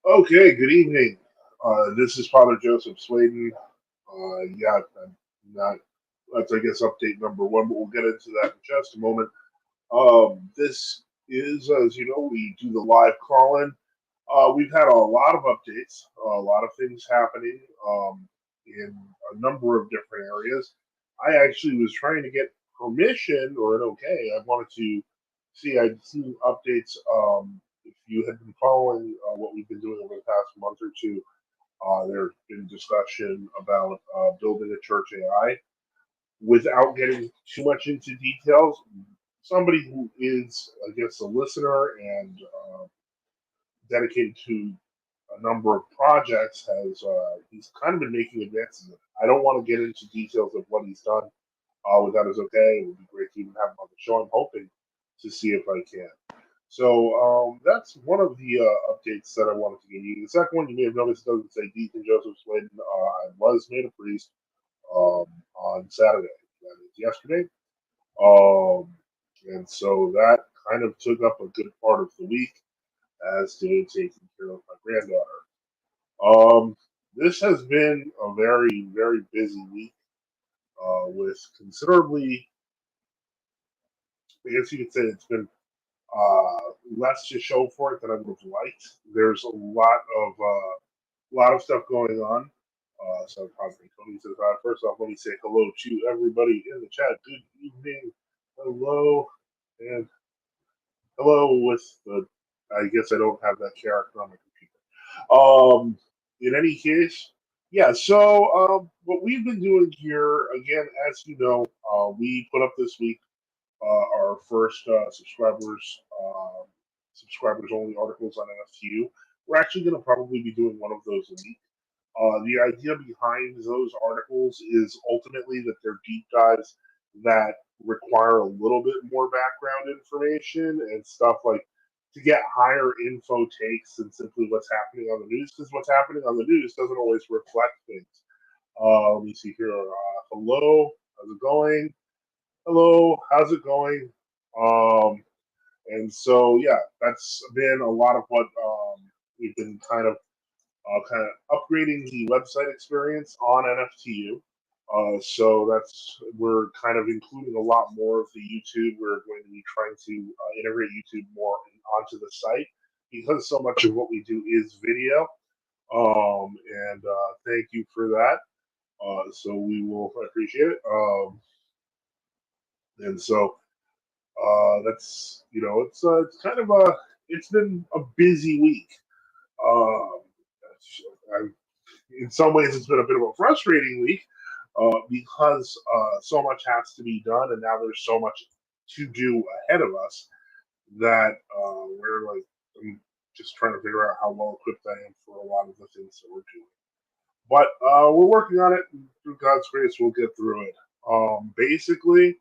Okay, good evening. This is Father Joseph Swaden. Yeah, I'm not. That's I guess update number one, but we'll get into that in just a moment. This is, as you know, we do the live call-in. We've had a lot of updates, a lot of things happening in a number of different areas. I actually was trying to get permission or an okay. I wanted to see. I'd seen updates. If you had been following what we've been doing over the past month or two, there's been discussion about building a church AI. Without getting too much into details, somebody who is, I guess, a listener and dedicated to a number of projects has he's kind of been making advances. I don't want to get into details of what he's done without his okay. It would be great to even have him on the show. I'm hoping to see if I can. So that's one of the updates that I wanted to give you. The second one, you may have noticed, doesn't say Deacon Joseph Sladen. I was made a priest on Saturday. That is yesterday. Um, and so that kind of took up a good part of the week, as did taking care of my granddaughter. This has been a very, very busy week with considerably, I guess you could say it's been less to show for it than I would have liked. There's a lot of stuff going on. So probably Tony says, first off, let me say hello to everybody in the chat. Good evening. Hello. And hello with the, I guess I don't have that character on my computer. In any case, yeah. So what we've been doing here, again, as you know, we put up this week our first subscribers only articles on NFTU. We're actually going to probably be doing one of those a week. The idea behind those articles is ultimately that they're deep dives that require a little bit more background information and stuff like to get higher info takes than simply what's happening on the news, because what's happening on the news doesn't always reflect things. Let me see here. Hello, how's it going? Hello, how's it going? Um, and so, yeah, that's been a lot of what we've been kind of upgrading the website experience on NFTU. So we're kind of including a lot more of the YouTube. We're going to be trying to integrate YouTube more onto the site because so much of what we do is video. And thank you for that. So we will appreciate it. And so that's it's kind of it's been a busy week. Um, I, in some ways, it's been a bit of a frustrating week because so much has to be done, and now there's so much to do ahead of us that we're like, I'm just trying to figure out how well equipped I am for a lot of the things that we're doing. But we're working on it, and through God's grace, we'll get through it. Basically,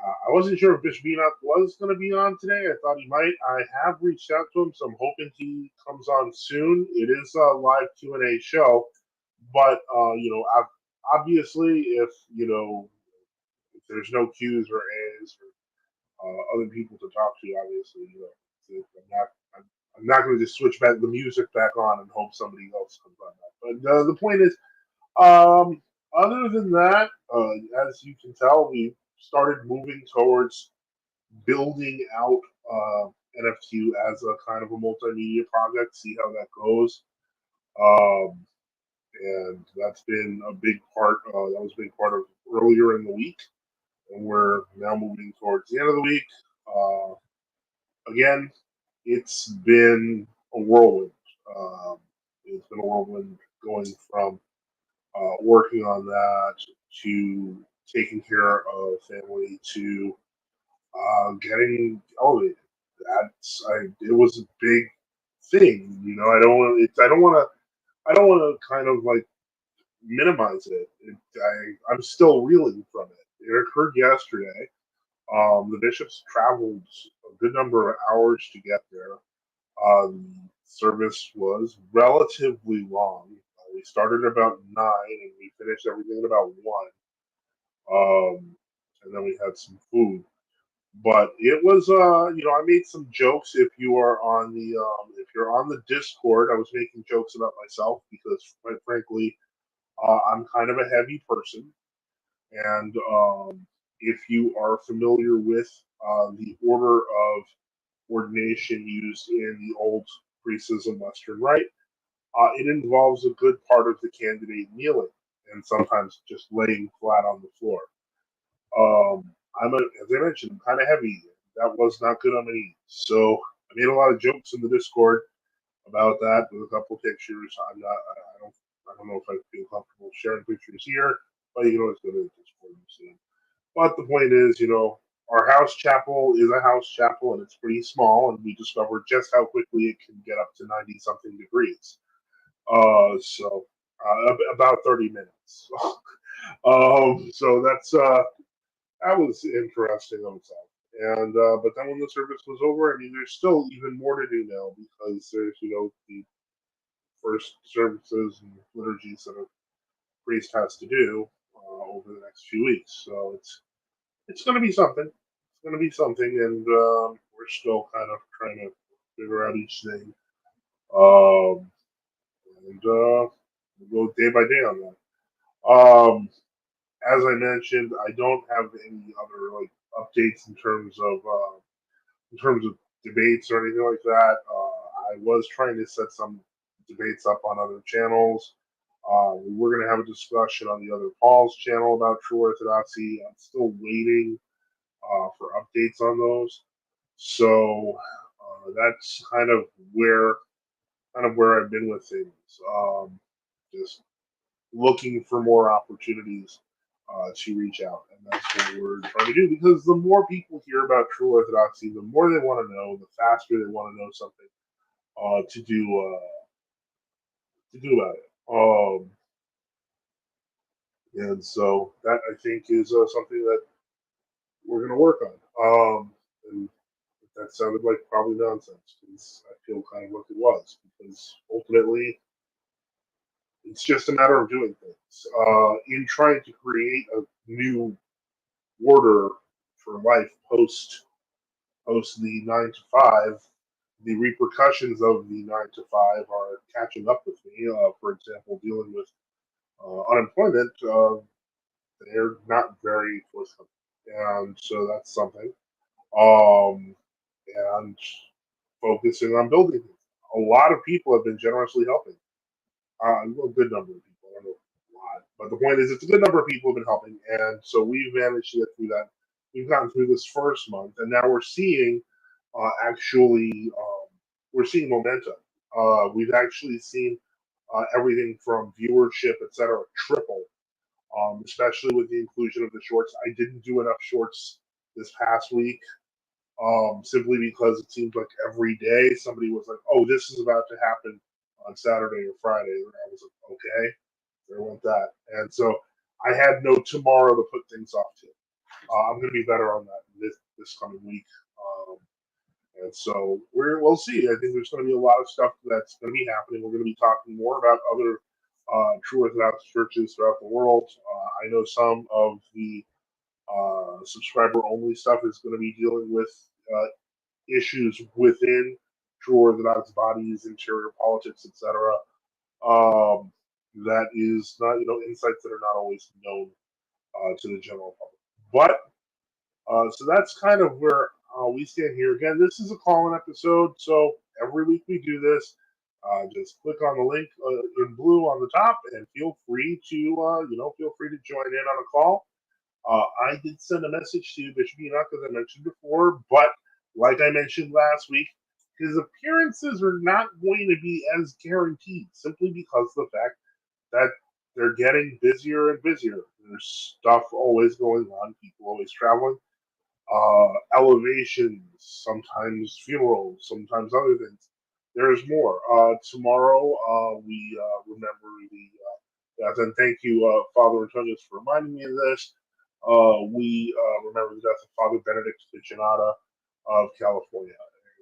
I wasn't sure if Bishop Enoch was going to be on today. I thought he might. I have reached out to him, so I'm hoping he comes on soon. It is a live Q&A show, but obviously, if there's no Q's or A's or other people to talk to, obviously, I'm not going to just switch back the music back on and hope somebody else comes on that. But the point is, um, other than that, as you can tell, we started moving towards building out NFTU as a kind of a multimedia project, see how that goes. Um, and that's been a big part. That was a big part of earlier in the week, and we're now moving towards the end of the week. Uh, Again, it's been a whirlwind. Um, it's been a whirlwind going from working on that to taking care of family to getting elevated. It was a big thing. I don't want to kind of like minimize it. I'm still reeling from it. It occurred yesterday. The bishops traveled a good number of hours to get there. The service was relatively long. We started about 9 and we finished everything at about 1. And then we had some food. But it was, I made some jokes. If you're on the Discord, I was making jokes about myself because, quite frankly, I'm kind of a heavy person. And if you are familiar with the order of ordination used in the old precism Western Rite, it involves a good part of the candidate kneeling and sometimes just laying flat on the floor. As I mentioned, I'm kind of heavy. That was not good on my knees. So I made a lot of jokes in the Discord about that with a couple of pictures. I don't know if I feel comfortable sharing pictures here, but you can always go to the Discord and see them. But the point is, our house chapel is a house chapel and it's pretty small, and we discovered just how quickly it can get up to 90 something degrees. About 30 minutes. So that was interesting on itself. And but then when the service was over, I mean, there's still even more to do now because there's the first services and liturgies that a priest has to do over the next few weeks. So it's going to be something. It's going to be something, and we're still kind of trying to figure out each thing. Um, and we'll go day by day on that. As I mentioned, I don't have any other updates in terms of debates or anything like that. I was trying to set some debates up on other channels. We're going to have a discussion on the other Paul's channel about true orthodoxy. I'm still waiting for updates on those. So that's kind of where I've been with things. Just looking for more opportunities to reach out, and that's what we're trying to do. Because the more people hear about true orthodoxy, the more they want to know, the faster they want to know something uh, to do uh, to do about it. And so that I think is something that we're going to work on. And that sounded like probably nonsense because I feel kind of like it was because ultimately it's just a matter of doing things. In trying to create a new order for life post the 9 to 5, the repercussions of the 9 to 5 are catching up with me. For example, dealing with unemployment, they're not very forthcoming, and so that's something. Um, and focusing on building things. A lot of people have been generously helping. A good number of people. I don't know a lot, but the point is, it's a good number of people have been helping, and so we've managed to get through that. We've gotten through this first month, and now we're seeing actually we're seeing momentum. We've actually seen everything from viewership, etc., triple, especially with the inclusion of the shorts. I didn't do enough shorts this past week simply because it seems like every day somebody was like, "Oh, this is about to happen on Saturday or Friday." And I was like, "Okay, there went that." And so I had no tomorrow to put things off to. I'm going to be better on that this coming week. Um, and so we'll see. I think there's going to be a lot of stuff that's going to be happening. We're going to be talking more about other true Orthodox churches throughout the world. I know some of the subscriber only stuff is going to be dealing with issues within true Orthodox bodies, interior politics, etc. Um, that is not, insights that are not always known to the general public. But so that's kind of where we stand here. Again, this is a call-in episode, so every week we do this. Just click on the link in blue on the top, and feel free to join in on a call. I did send a message to Bishop Enoch, as I mentioned before, but like I mentioned last week, his appearances are not going to be as guaranteed simply because of the fact that they're getting busier and busier. There's stuff always going on, people always traveling, elevations, sometimes funerals, sometimes other things. There's more. Tomorrow, we remember and thank you, Father Antonius, for reminding me of this. We remember the death of Father Benedict Ficinata of California.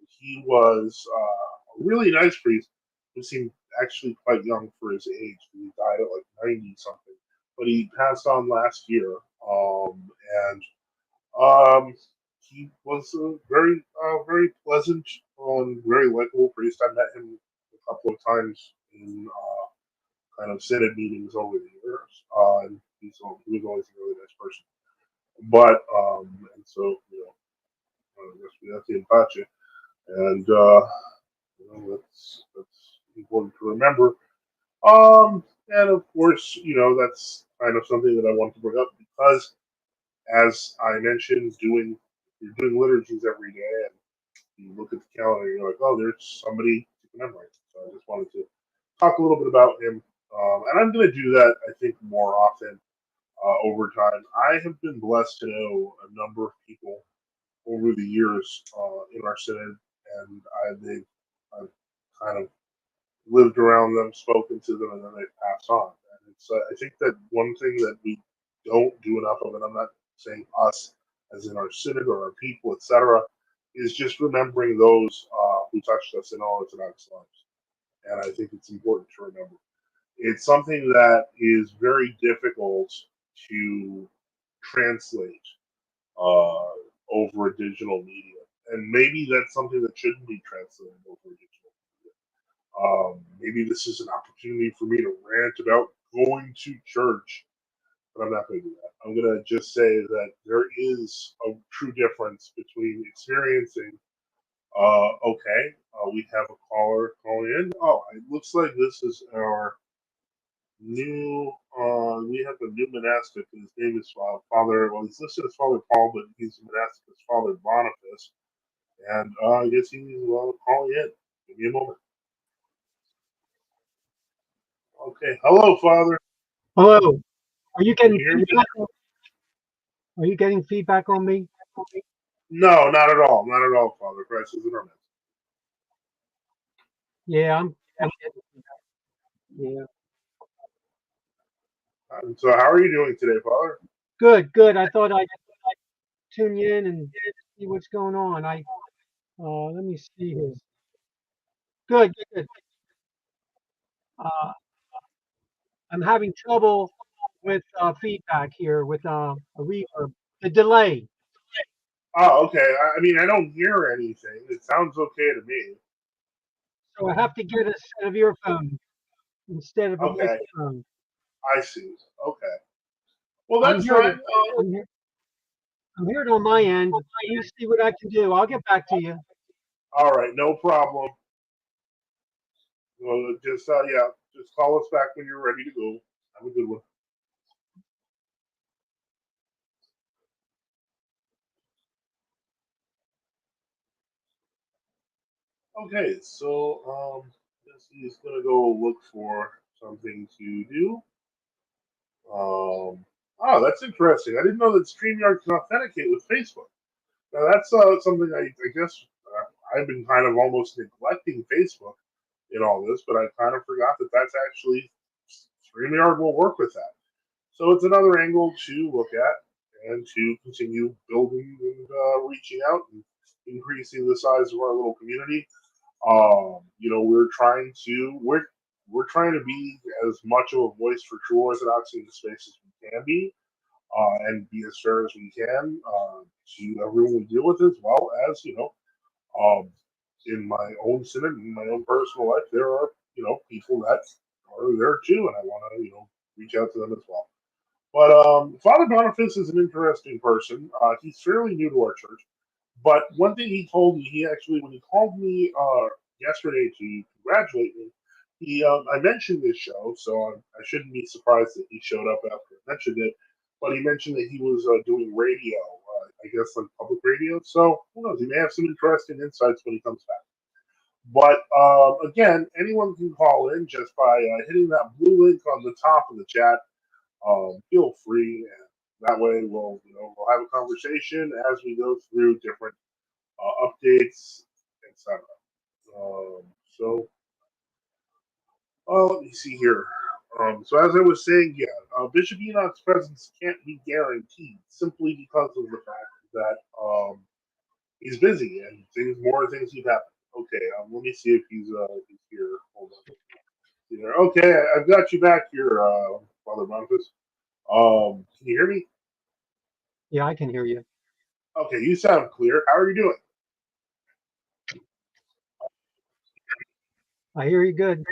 He was a really nice priest who seemed actually quite young for his age. He died at like 90 something, but he passed on last year. And um, he was a very pleasant and very likable priest. I met him a couple of times in kind of synod meetings over the years, and he was always a really nice person. But and so I guess we have to touch it, and that's important to remember. And of course, that's kind of something that I want to bring up because, as I mentioned, you're doing liturgies every day, and you look at the calendar, and you're like, oh, there's somebody to commemorate. So I just wanted to talk a little bit about him, and I'm going to do that, I think, more often over time. I have been blessed to know a number of people over the years in our synod, and I've kind of lived around them, spoken to them, and then they pass on. And I think that one thing that we don't do enough of, and I'm not saying us as in our synod or our people, etc., is just remembering those who touched us in all Orthodox lives. And I think it's important to remember. It's something that is very difficult to translate uh, over a digital medium. And maybe that's something that shouldn't be translated over a digital medium. Maybe this is an opportunity for me to rant about going to church, but I'm not going to do that. I'm going to just say that there is a true difference between experiencing, we have a caller calling in. Oh, it looks like this is our we have a new monastic. His name is Father, well, he's listed as Father Paul, but he's a monastic as Father Boniface. And I guess he's calling in. Give me a moment. Okay. Hello, Father. Hello. Are you Can getting you hear me? feedback? Are you getting feedback on me? No, not at all. Not at all, Father. Christ is in our midst. Yeah, I'm getting feedback. Yeah. So, how are you doing today, Father? Good, good. I thought I'd tune in and see what's going on. Let me see here. Good, good. Uh, I'm having trouble with feedback here with a reverb. The delay. Oh, okay. I mean, I don't hear anything. It sounds okay to me. So I have to get a set of earphones instead of a Okay, microphone. I see. Okay. Well, I'm that's hearing fine. it. I'm, hear, I'm hearing it on my end. Let me see what I can do. I'll get back to you. All right, no problem. Well, just call us back when you're ready to go. Have a good one. Okay, so guess he's gonna go look for something to do. Oh, that's interesting. I didn't know that StreamYard can authenticate with Facebook. Now that's something I guess I've been kind of almost neglecting Facebook in all this, but I kind of forgot that that's actually StreamYard will work with that. So it's another angle to look at and to continue building and reaching out and increasing the size of our little community. We're trying to be as much of a voice for true orthodoxy in the space as we can be, and be as fair as we can to everyone we deal with, as well as um, in my own synod, in my own personal life, there are people that are there too, and I want to reach out to them as well. But Father Boniface is an interesting person. He's fairly new to our church. But one thing he told me, when he called me yesterday to congratulate me, I mentioned this show, so I shouldn't be surprised that he showed up after I mentioned it. But he mentioned that he was doing radio, I guess like public radio. So who knows? He may have some interesting insights when he comes back. But again, anyone can call in just by hitting that blue link on the top of the chat. Feel free, and that way we'll have a conversation as we go through different updates, etc. Um, so let me see here. So as I was saying, yeah, Bishop Enoch's presence can't be guaranteed simply because of the fact that he's busy and more things keep happening. Okay, let me see if he's here. Hold on. There. Okay, I've got you back here, Father Memphis. Can you hear me? Yeah, I can hear you. Okay, you sound clear. How are you doing? I hear you good.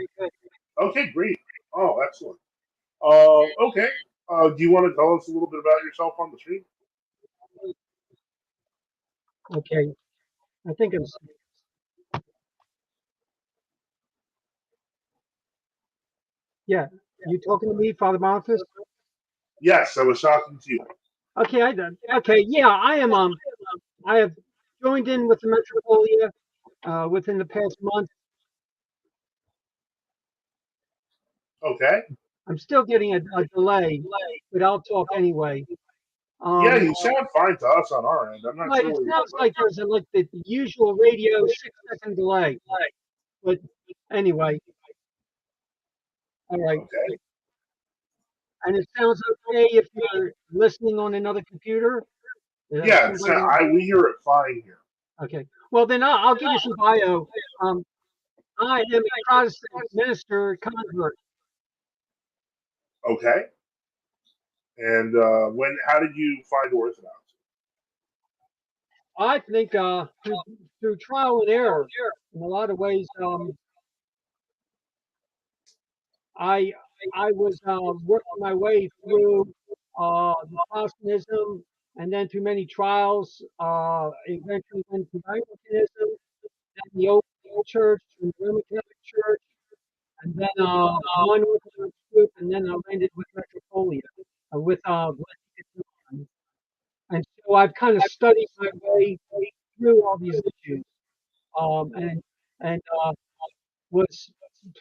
Okay, great. Oh, excellent. Okay. Do you want to tell us a little bit about yourself on the stream? Okay. I think it's, yeah. You talking to me, Father Boniface? Yes, I was talking to you. Okay, I did. Okay, yeah, I have joined in with the Metropolia within the past month. Okay. I'm still getting a delay, but I'll talk anyway. Yeah, Um, you sound fine to us on our end. I'm not but sure it where you're sounds from. like there's like the usual radio 6 second delay. But anyway, all right. Okay. And it sounds okay if you're listening on another computer. Yeah, Somebody else. we hear it fine here. Okay. Well, then I'll give you some bio. Um, I am a Protestant minister convert. Okay. And how did you find Orthodox? I think through trial and error, in a lot of ways, I I was working my way through the Protestantism, and then through many trials, eventually went to Anglicanism, then the old church, and the Roman Catholic Church, and then one Orthodox group, and then I landed with Metropolia, with and so I've kind of studied my way through all these issues, and and was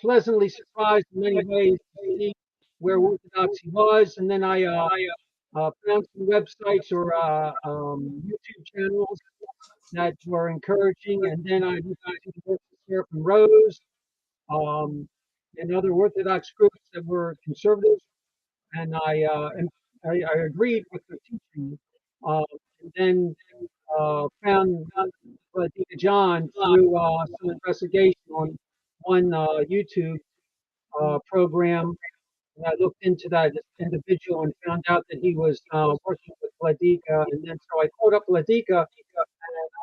pleasantly surprised in many ways to see where Orthodoxy was, and then I found some websites or YouTube channels that were encouraging, and then I looked into the work of Seraphim Rose, and other Orthodox groups that were conservative, and I agreed with their teaching, and then found Deacon John through some investigation on one YouTube program. And I looked into that individual and found out that he was working with Vladika. And then so I called up Vladika and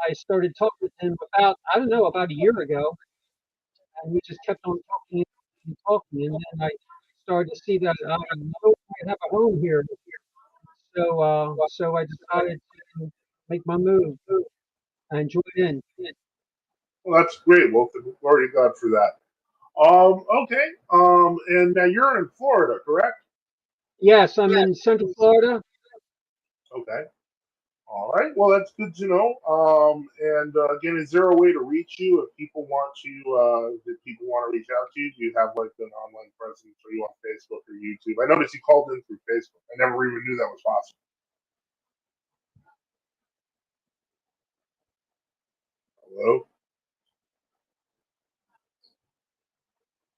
I started talking with him about, I don't know, about a year ago. And we just kept on talking and talking. And then I started to see that I might have a home here. So I decided to make my move and join in. Well, that's great. Well, glory to God for that. Okay. And now you're in Florida, correct? Yes, I'm in Central Florida. Okay. All right. Well, that's good to know. And again, is there a way to reach you if people want to reach out to you? Do you have like an online presence? Are you on Facebook or YouTube? I noticed you called in through Facebook. I never even knew that was possible.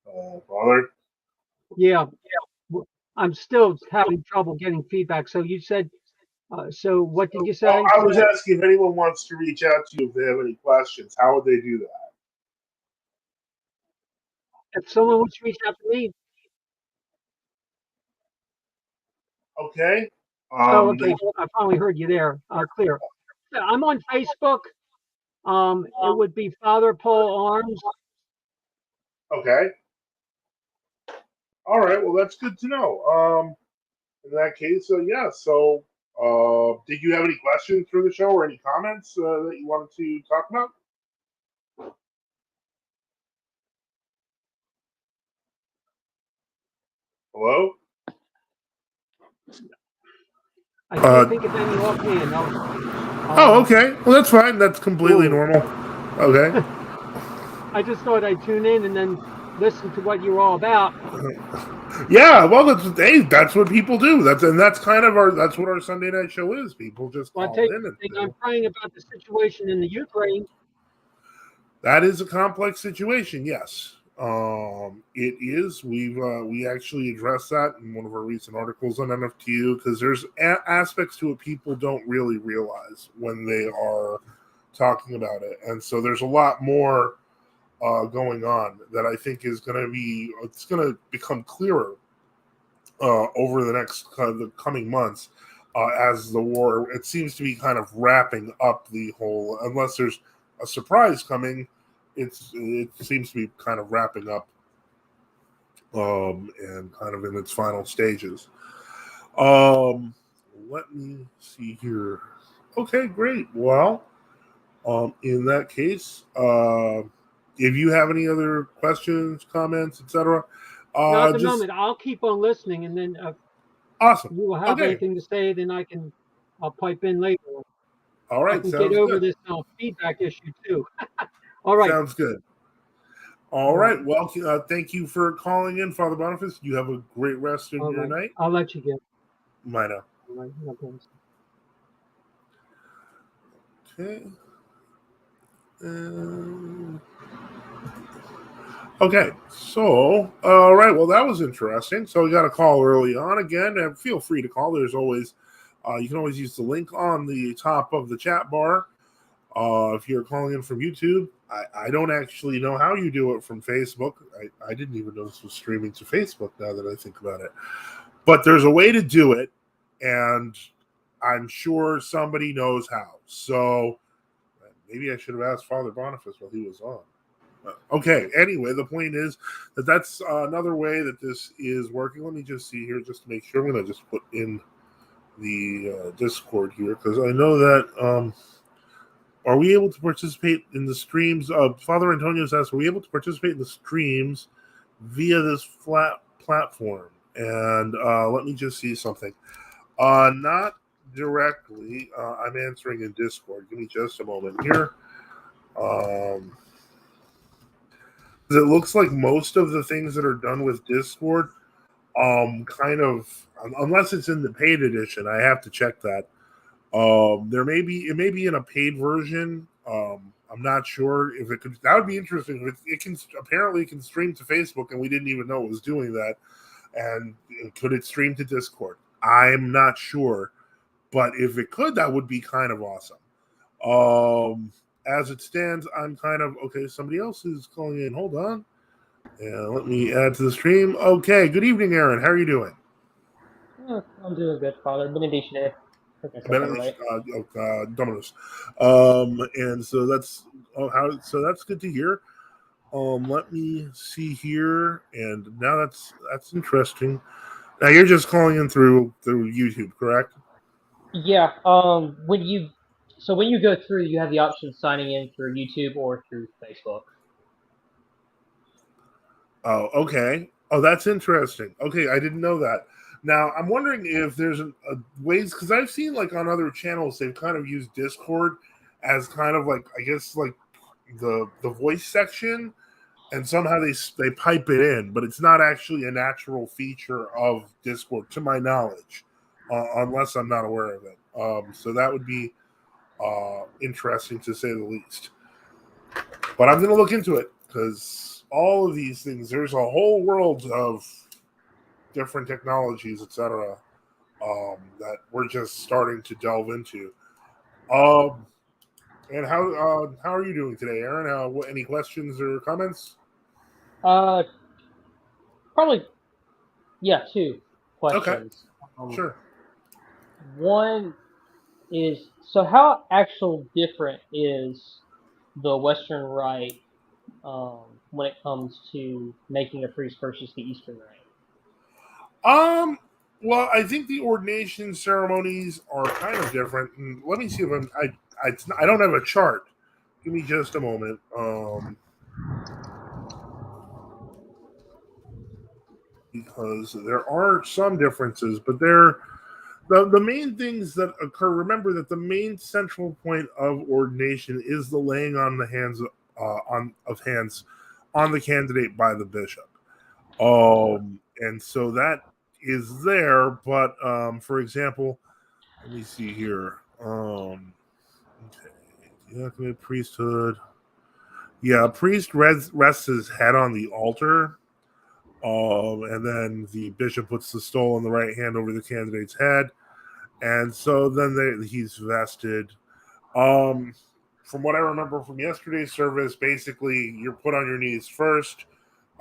Hello, brother. Yeah, I'm still having trouble getting feedback. So you said, so what did you Oh, say? I was asking if anyone wants to reach out to you if they have any questions. How would they do that? If someone wants to reach out to me, Okay. oh, Um, okay, I finally heard you there, clear. Yeah, I'm on Facebook. It would be Father Paul Arms. okay. All right. Well, that's good to know. In that case, yeah. So, did you have any questions for the show or any comments that you wanted to talk about? Hello. I can't think of any offhand. Oh, okay. Well, that's fine. That's completely Ooh. normal. Okay. I just thought I'd tune in and then listen to what you're all about. Yeah. Well, that's what people do. That's kind of that's what our Sunday night show is. People just Well, I call take in it and I'm praying about the situation in the Ukraine. that is a complex situation. Yes. It is. We actually addressed that in one of our recent articles on NFTU because there's aspects to it people don't really realize when they are talking about it, and so there's a lot more going on that I think is going to become clearer over the next the coming months. as the war. It seems to be kind of wrapping up the whole, unless there's a surprise coming. It seems to be kind of wrapping up, and kind of in its final stages. Um, Let me see here. Okay, great. Well, in that case, if you have any other questions, comments, etc., Not at the just moment. I'll keep on listening, and then if awesome. you will have Okay, anything to say, then I'll pipe in later. all I right, can get sounds over good. this feedback issue too. All right. Sounds good. All All right. right. Well, thank you for calling in, Father Boniface. You have a great rest of All your right. night. I'll let you get. Bye now. All right. No problem. Okay. Um, Okay, so all right, well that was interesting. So we got a call early on again, and feel free to call. There's always you can always use the link on the top of the chat bar. If you're calling in from YouTube, I don't actually know how you do it from Facebook. I didn't even know this was streaming to Facebook now that I think about it. But there's a way to do it, and I'm sure somebody knows how. So maybe I should have asked Father Boniface while he was on. Okay. Anyway, the point is that that's another way that this is working. Let me just see here, just to make sure. I'm going to just put in the Discord here because I know that. Are we able to participate in the streams? Father Antonio says, "Are we able to participate in the streams via this flat platform?" And let me just see something. Not directly. I'm answering in Discord. Give me just a moment here. Um, it looks like most of the things that are done with Discord, kind of, unless it's in the paid edition, I have to check that. It may be in a paid version. I'm not sure if it could. That would be interesting. It can apparently it can stream to Facebook, and we didn't even know it was doing that. And could it stream to Discord? I'm not sure, but if it could, that would be kind of awesome. As it stands, I'm kind of okay. Somebody else is calling in. Hold on. And let me add to the stream. Okay. Good evening, Aaron. How are you doing? I'm doing good, Father. Benediction today. Hope I said that Benedict, right. Dominus. And so that's so that's good to hear. Let me see here, and now that's interesting. Now you're just calling in through YouTube, correct? Yeah. When you go through, you have the option of signing in through YouTube or through Facebook. Oh, okay. Oh, that's interesting. Okay, I didn't know that. Now I'm wondering if there's a ways because I've seen like on other channels they've kind of used Discord as kind of like I guess like the voice section, and somehow they pipe it in, but it's not actually a natural feature of Discord, to my knowledge, unless I'm not aware of it. So that would be interesting to say the least. But I'm going to look into it because all of these things, there's a whole world of different technologies, etc., that we're just starting to delve into. Um, and how are you doing today, Aaron? Any questions or comments? Uh, Probably two Okay, questions. Um, sure. One is how actual different is the Western Rite when it comes to making a priest versus the Eastern Rite? Um, well, I think the ordination ceremonies are kind of different. And let me see if I don't have a chart. Give me just a moment. Because there are some differences, but the main things that occur. Remember that the main central point of ordination is the laying on the hands on of hands on the candidate by the bishop. And so that is there, but for example, let me see here. Okay, the priesthood. Yeah, a priest rests his head on the altar, and then the bishop puts the stole in the right hand over the candidate's head, and so then he's vested. Um, from what I remember from yesterday's service, basically you're put on your knees first.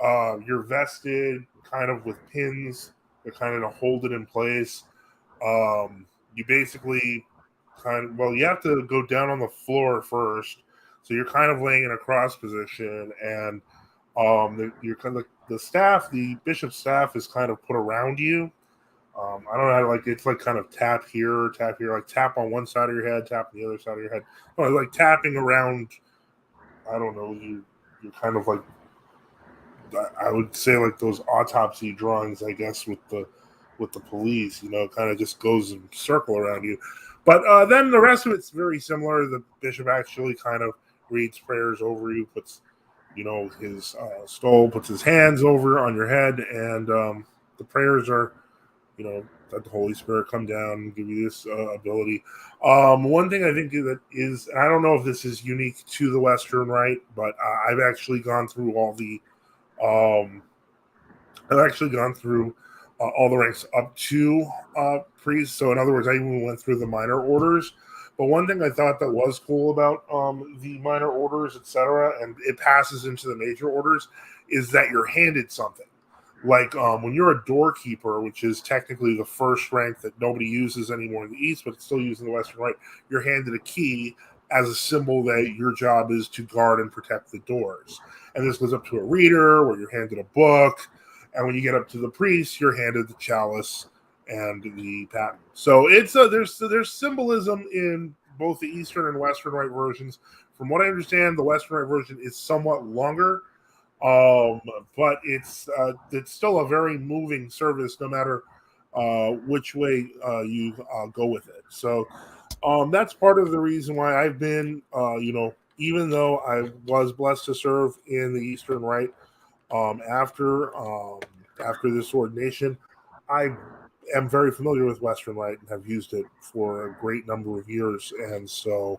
You're vested, kind of with pins to kind of hold it in place. Um, you basically you have to go down on the floor first, so you're kind of laying in a cross position, and you're kind of the staff, the bishop's staff is kind of put around you. I don't know how to, like, it's like kind of tap here, like tap on one side of your head, tap on the other side of your head. No, like tapping around. I don't know. You're kind of like, I would say, like those autopsy drawings, I guess, with the police. Kind of just goes in circle around you. But then the rest of it's very similar. The bishop actually kind of reads prayers over you, puts his stole, puts his hands over on your head, and the prayers are that the Holy Spirit come down and give you this ability. One thing I think that is, I don't know if this is unique to the Western Rite, but I've actually gone through all the ranks up to priest. So in other words, I even went through the minor orders. But one thing I thought that was cool about the minor orders, etc., and it passes into the major orders, is that you're handed something. Like when you're a doorkeeper, which is technically the first rank that nobody uses anymore in the East, but it's still used in the Western Rite, you're handed a key as a symbol that your job is to guard and protect the doors. And this goes up to a reader, where you're handed a book. And when you get up to the priest, you're handed the chalice and the paten. So it's there's symbolism in both the Eastern and Western Rite versions. From what I understand, the Western Rite version is somewhat longer, but it's still a very moving service, no matter which way you go with it. So that's part of the reason why I've been, even though I was blessed to serve in the Eastern Rite, after this ordination, I am very familiar with Western Rite and have used it for a great number of years, and so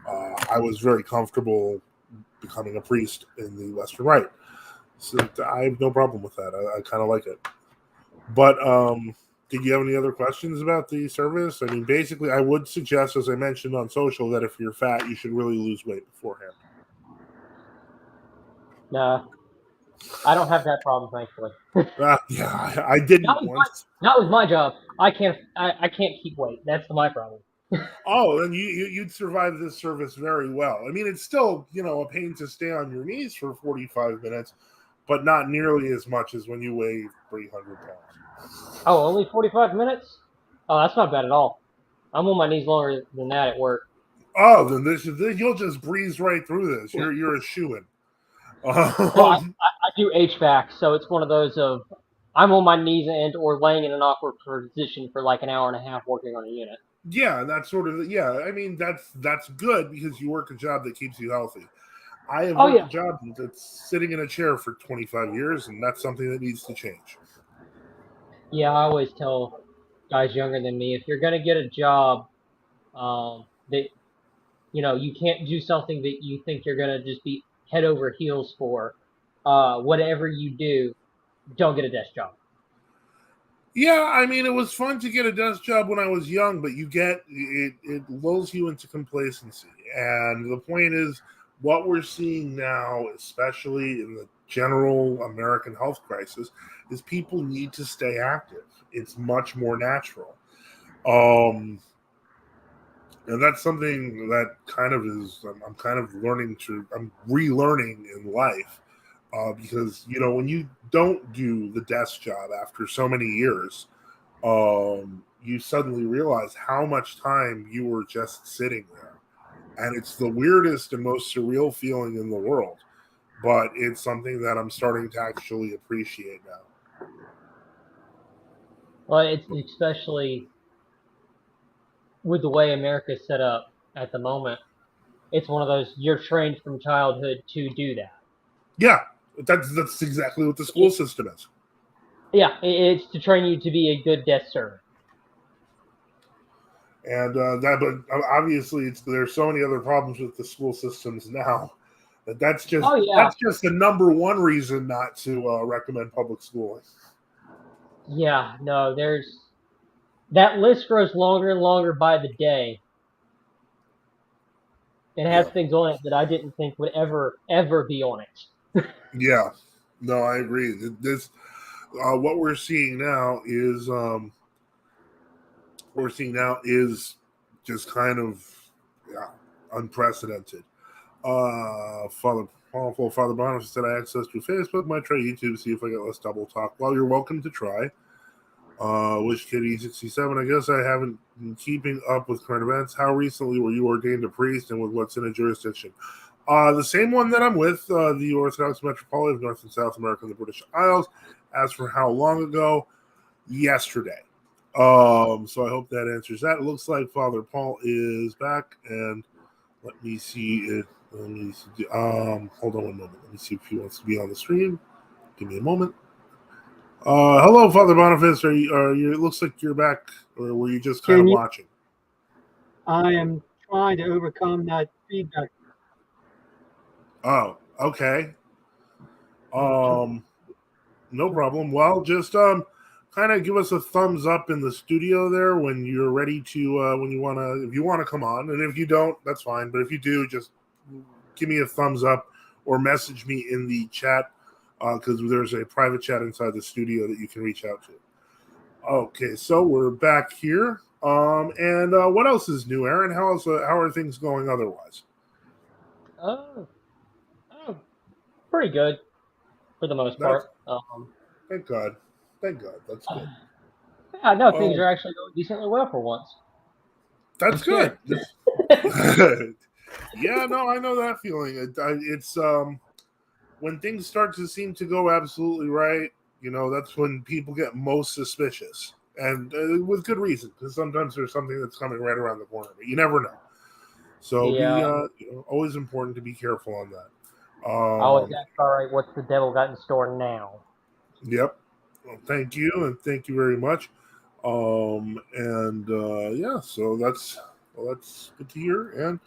I was very comfortable becoming a priest in the Western Rite. So I have no problem with that. I kind of like it. But did you have any other questions about the service? I mean, basically, I would suggest, as I mentioned on social, that if you're fat, you should really lose weight beforehand. Nah, I don't have that problem, thankfully. Yeah, I didn't once. Not with my job. I can't keep weight. That's my problem. Oh, then you'd survive this service very well. I mean, it's still, a pain to stay on your knees for 45 minutes, but not nearly as much as when you weigh 300 pounds. Oh, only 45 minutes? Oh, that's not bad at all. I'm on my knees longer than that at work. Oh, then you'll just breeze right through this. You're a shoo-in. Well, I do HVAC, so it's one of those of I'm on my knees or laying in an awkward position for like an hour and a half working on a unit. Yeah, that's sort of, yeah. I mean, that's good because you work a job that keeps you healthy. I have worked a job that's sitting in a chair for 25 years, and that's something that needs to change. Yeah, I always tell guys younger than me, if you're going to get a job that, you can't do something that you think you're going to just be head over heels for, whatever you do, don't get a desk job. Yeah, I mean, it was fun to get a desk job when I was young, but it lulls you into complacency. And the point is, what we're seeing now, especially in the general American health crisis, is people need to stay active. It's much more natural. And that's something that kind of is, I'm kind of I'm relearning in life. Because when you don't do the desk job after so many years, you suddenly realize how much time you were just sitting there, and it's the weirdest and most surreal feeling in the world. But it's something that I'm starting to actually appreciate now. Well, it's especially with the way America's set up at the moment. It's one of those you're trained from childhood to do that. Yeah, that's exactly what the school system is. Yeah, it's to train you to be a good desk servant. And but obviously, there's so many other problems with the school systems now. That's just the number one reason not to recommend public schooling. Yeah, no, that list grows longer and longer by the day. It has things on it that I didn't think would ever be on it. Yeah, no, I agree. This what we're seeing now is we're seeing now is just kind of unprecedented. Father Boniface said I access to Facebook. Might try YouTube, see if I get less double talk. Well, you're welcome to try. Wish Kitty 67. I guess I haven't been keeping up with current events. How recently were you ordained a priest, and with what's in a jurisdiction? The same one that I'm with, the Orthodox Metropolitan of North and South America and the British Isles. As for how long ago, yesterday. So I hope that answers that. It looks like Father Paul is back, and let me see if hold on one moment. Let me see if he wants to be on the stream. Give me a moment. Hello, Father Boniface. Are you? It looks like you're back, or were you just kind of watching? I am trying to overcome that feedback. Oh, okay. No problem. Well, just kind of give us a thumbs up in the studio there when you're ready to when you wanna if you wanna come on, and if you don't, that's fine. But if you do, just give me a thumbs up or message me in the chat because there's a private chat inside the studio that you can reach out to. Okay, so we're back here. And what else is new, Aaron? How are things going otherwise? Oh, pretty good for the most part. Thank God. Thank God. That's good. Yeah, no, things are actually going decently well for once. That's good. Yeah, no, I know that feeling. It's when things start to seem to go absolutely right, that's when people get most suspicious, and with good reason, because sometimes there's something that's coming right around the corner, but you never know. So always important to be careful on that. I always got all right. What's the devil got in store now? Yep. Well, thank you, and thank you very much. So that's good to hear. And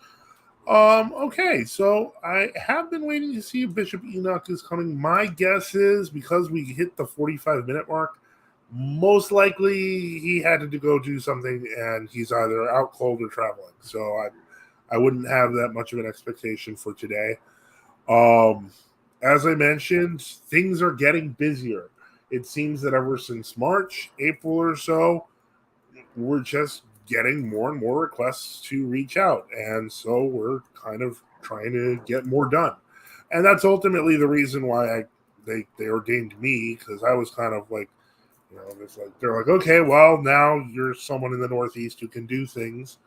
okay, so I have been waiting to see if Bishop Enoch is coming. My guess is because we hit the 45-minute mark, most likely he had to go do something, and he's either out cold or traveling. So I wouldn't have that much of an expectation for today. As I mentioned, things are getting busier. It seems that ever since March, April or so, we're just getting more and more requests to reach out. And so we're kind of trying to get more done. And that's ultimately the reason why they ordained me, because I was kind of like, it's like they're like, okay, well, now you're someone in the Northeast who can do things.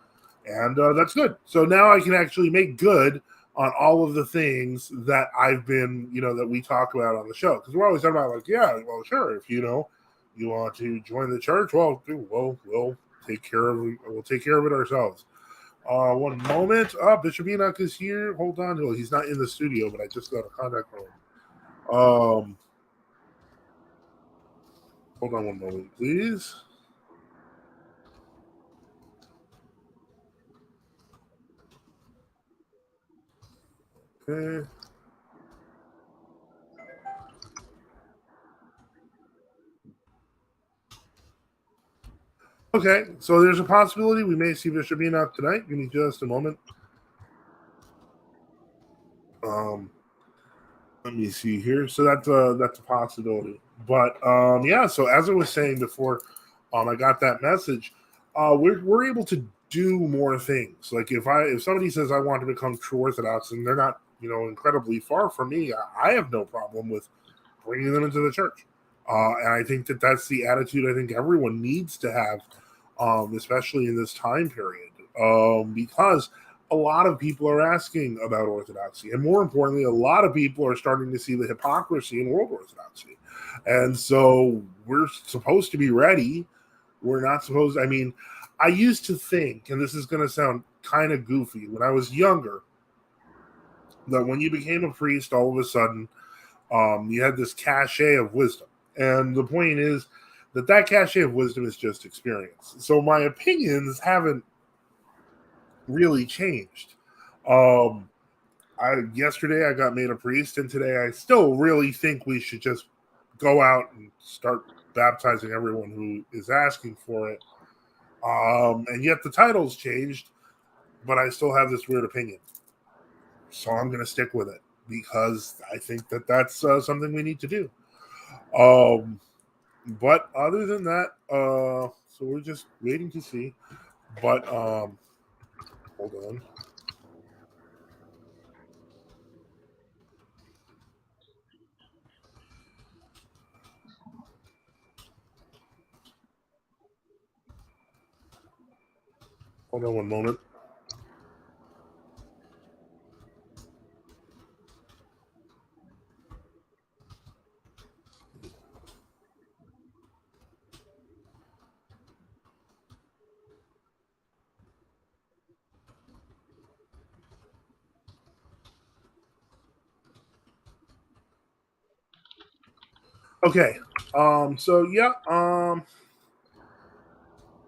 And that's good. So now I can actually make good on all of the things that I've been, that we talk about on the show. Because we're always talking about like, yeah, well, sure, if you want to join the church, we'll take care of it ourselves. One moment. Bishop Enoch is here. Hold on. Well, he's not in the studio, but I just got a contact from him. Hold on one moment, please. Okay. Okay, so there's a possibility we may see Bishop Enoch tonight. Give me just a moment. Let me see here. So that's a possibility. But so as I was saying before, I got that message. We're able to do more things. Like if somebody says I want to become true Orthodox and they're not incredibly far from me, I have no problem with bringing them into the church. And I think that's the attitude I think everyone needs to have, especially in this time period, because a lot of people are asking about Orthodoxy. And more importantly, a lot of people are starting to see the hypocrisy in world Orthodoxy. And so we're supposed to be ready. We're not supposed, I used to think, and this is going to sound kind of goofy, when I was younger, that when you became a priest, all of a sudden, you had this cachet of wisdom. And the point is that cachet of wisdom is just experience. So my opinions haven't really changed. Yesterday I got made a priest, and today I still really think we should just go out and start baptizing everyone who is asking for it. And yet the title's changed, but I still have this weird opinion. So I'm going to stick with it because I think that's something we need to do. But other than that, So we're just waiting to see. But hold on. Hold on one moment. Okay. So yeah.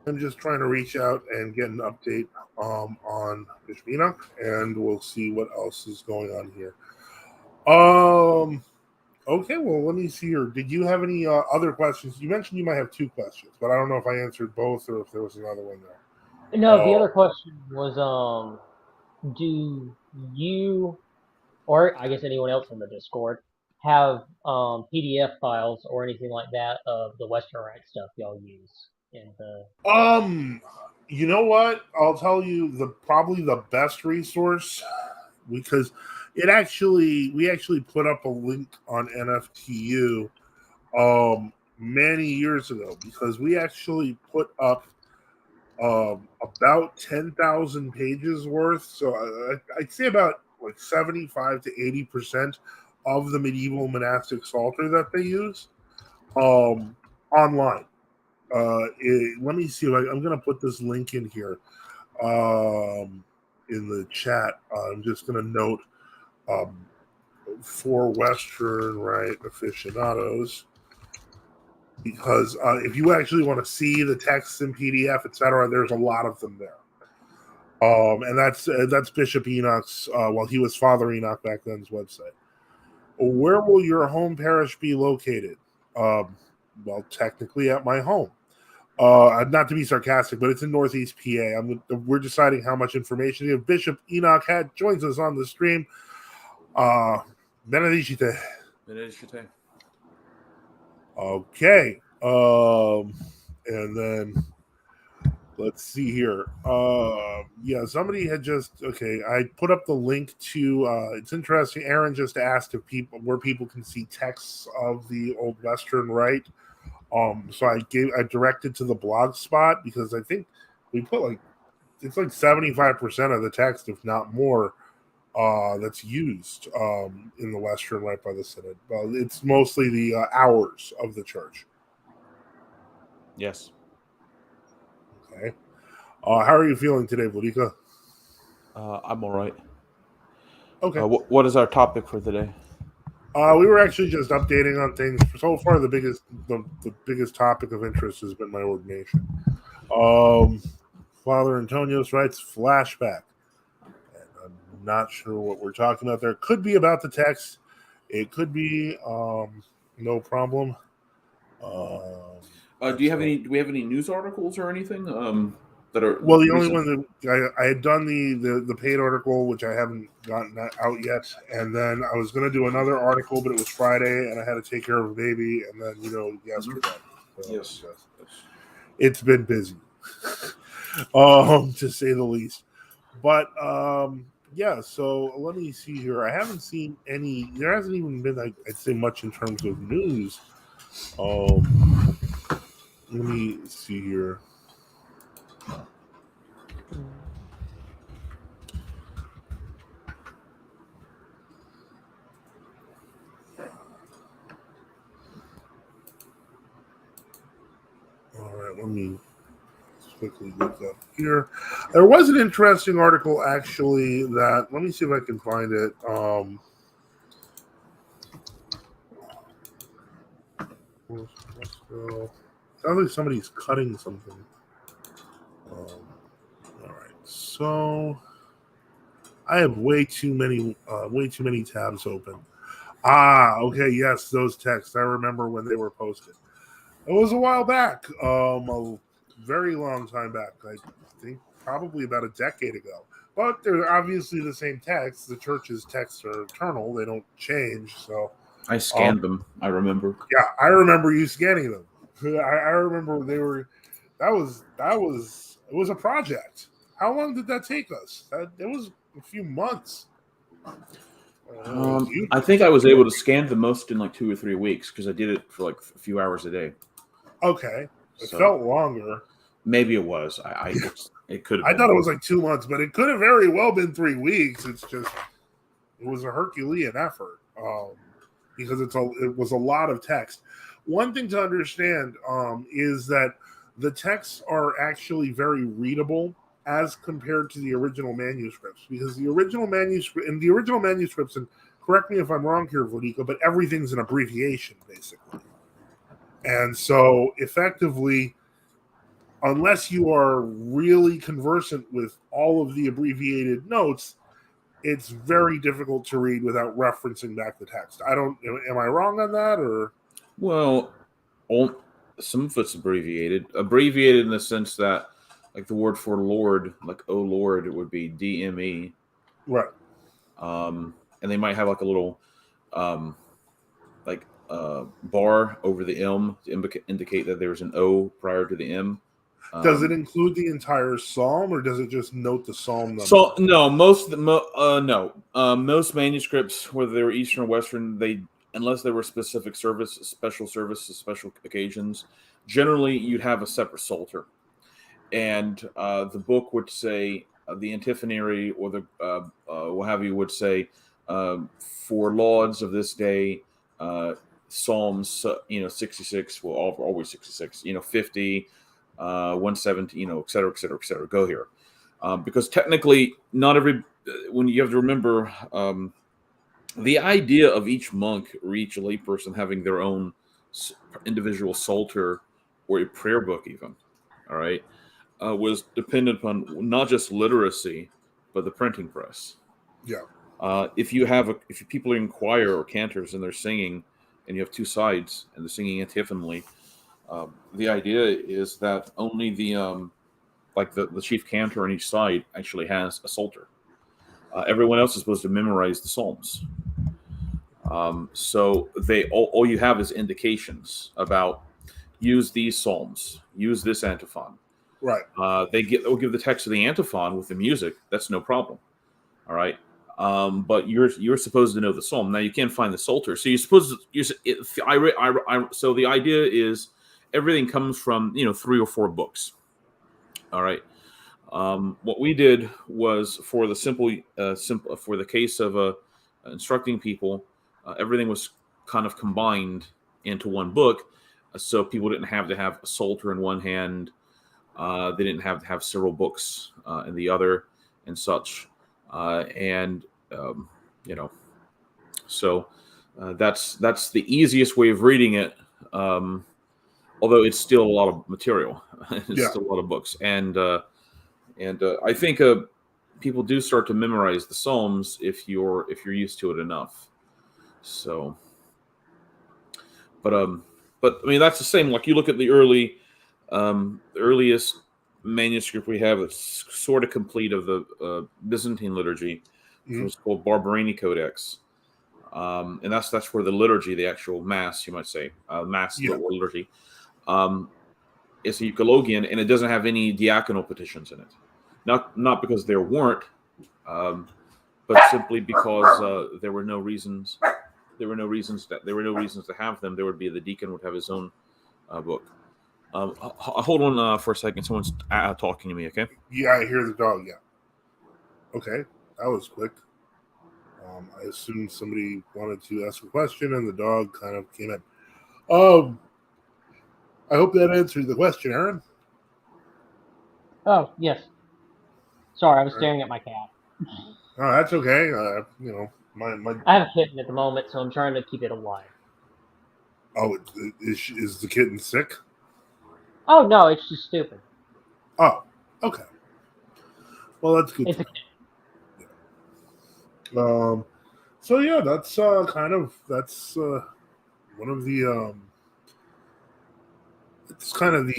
I'm just trying to reach out and get an update on Bishop Enoch, and we'll see what else is going on here. Okay, well, let me see here. Did you have any other questions? You mentioned you might have two questions, but I don't know if I answered both or if there was another one there. No, the other question was, do you, or I guess anyone else in the Discord, have PDF files or anything like that of the Western Right stuff y'all use in the? You know what? I'll tell you probably the best resource, because we actually put up a link on NFTU many years ago, because we actually put up about 10,000 pages worth. So I'd say about like 75 to 80% of the medieval monastic psalter that they use online. Let me see if I'm going to put this link in here in the chat. I'm just going to note for Western Rite aficionados, because if you actually want to see the texts in PDF, etc., there's a lot of them there. And that's Bishop Enoch's, well, he was Father Enoch back then's website. Where will your home parish be located? Well, technically at my home. Not to be sarcastic, but it's in Northeast PA. We're deciding how much information to give. Bishop Enoch joins us on the stream. Benedicite. Benedicite. Okay. And then let's see here. Yeah, somebody had I put up the link to it's interesting. Aaron just asked where people can see texts of the Old Western Rite. So I directed to the blog spot, because I think we put it's like 75% of the text, if not more, that's used in the Western Rite by the Synod. Well, it's mostly the hours of the church. Yes. Okay. How are you feeling today, Vladika? I'm all right. Okay. What is our topic for today? We were actually just updating on things. So far, the biggest topic of interest has been my ordination. Father Antonios writes flashback. And I'm not sure what we're talking about there. Could be about the text. It could be no problem. Do we have any news articles or anything that are well? The only one that I had done the paid article, which I haven't gotten out yet, and then I was going to do another article, but it was Friday, and I had to take care of a baby, and then yesterday. So, yes, it's been busy, to say the least. But yeah, so let me see here. I haven't seen any. There hasn't even been, I'd say, much in terms of news. Let me see here. All right, let me quickly look up here. There was an interesting article, actually, that, let me see if I can find it. Sounds like somebody's cutting something. All right, so I have way too many tabs open. Okay, yes, those texts. I remember when they were posted. It was a while back, a very long time back. I think probably about a decade ago. But they're obviously the same texts. The church's texts are eternal; they don't change. So I scanned them. I remember. Yeah, I remember you scanning them. I remember it was a project. How long did that take us? It was a few months. I think I was able to scan the most in like 2 or 3 weeks because I did it for like a few hours a day. Okay, it So felt longer. maybe it was. It could have I been. thought it was like 2 months, but it could have very well been 3 weeks. It's just it was a Herculean effort because it was a lot of text. One thing to understand is that the texts are actually very readable as compared to the original manuscripts, because the original manuscripts, and correct me if I'm wrong here, Vodika, but everything's an abbreviation basically, and so effectively, unless you are really conversant with all of the abbreviated notes, it's very difficult to read without referencing back the text. Am I wrong on that, or? Well, some of it's abbreviated in the sense that, like the word for Lord, like "Oh Lord," it would be DME. Right. And they might have like a little, like bar over the M to indicate that there's an O prior to the M. Does it include the entire psalm, or does it just note the psalm number? So no, most manuscripts, whether they were Eastern or Western, unless there were special services, special occasions, generally you'd have a separate psalter, and the book would say the antiphonary or the what have you would say for lauds of this day, Psalms 66, well always 66, 50, 117, et cetera, et cetera, et cetera. Go here. Because technically, not every when you have to remember the idea of each monk or each layperson having their own individual psalter or a prayer book, even, all right, was dependent upon not just literacy but the printing press. Yeah. If people are in choir or cantors and they're singing, and you have two sides and they're singing antiphonally, the idea is that only the chief cantor on each side actually has a psalter. Everyone else is supposed to memorize the Psalms. So all you have is indications about use these Psalms, use this antiphon. Right. They'll give the text of the antiphon with the music. That's no problem. All right. But you're supposed to know the Psalm. Now you can't find the Psalter, so so the idea is everything comes from 3 or 4 books. All right. What we did was for the for the case of instructing people, everything was kind of combined into one book, so people didn't have to have a psalter in one hand. They didn't have to have several books in the other, and such. And so that's the easiest way of reading it. Although it's still a lot of material, it's still a lot of books, and I think people do start to memorize the Psalms if you're used to it enough. So, but I mean that's the same. Like you look at the earliest manuscript we have, it's sort of complete of the Byzantine liturgy. Mm-hmm. It's called Barberini Codex, and that's for the liturgy, the actual mass, you might say, mass liturgy. It's a euchologian, and it doesn't have any diaconal petitions in it. Not because there weren't, but simply because there were no reasons. There were no reasons to have them. There would be the deacon would have his own book. Hold on for a second. Someone's talking to me. Okay. Yeah, I hear the dog. Yeah. Okay, that was quick. I assumed somebody wanted to ask a question, and the dog kind of came in. I hope that answered the question, Aaron. Oh, yes. Sorry, I was staring at my cat. Oh, that's okay. My I have a kitten at the moment, so I'm trying to keep it alive. Oh, is the kitten sick? Oh, no, it's just stupid. Oh, okay. Well, that's good. It's a kitten. So yeah, that's one of the it's kind of as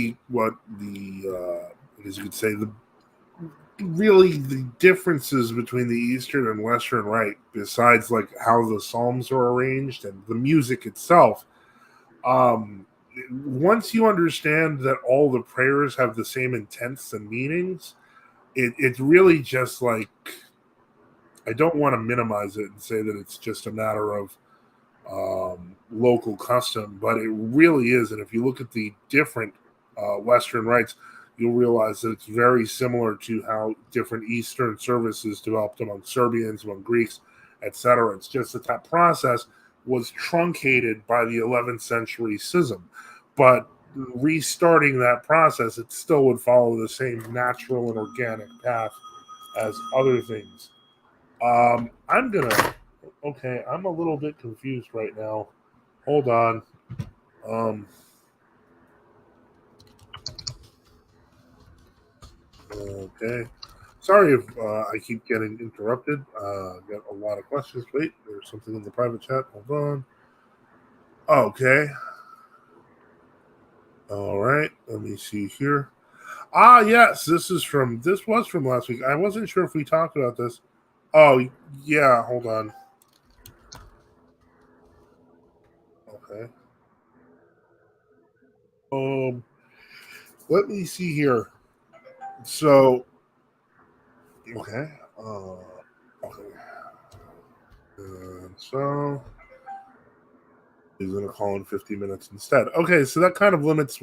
you could say, the differences between the Eastern and Western Rite, besides like how the Psalms are arranged and the music itself, once you understand that all the prayers have the same intents and meanings, it's really just like, I don't want to minimize it and say that it's just a matter of local custom, but it really is. And if you look at the different Western rites, you'll realize that it's very similar to how different Eastern services developed among Serbians, among Greeks, etc. It's just that process was truncated by the 11th century schism. But restarting that process, it still would follow the same natural and organic path as other things. I'm a little bit confused right now. Hold on. Okay. Sorry if I keep getting interrupted. Got a lot of questions. Wait, there's something in the private chat. Hold on. Okay. All right. Let me see here. Yes, this was from last week. I wasn't sure if we talked about this. Oh, yeah. Hold on. Okay. Let me see here. So, okay. Okay. And so he's going to call in 50 minutes instead. Okay, so that kind of limits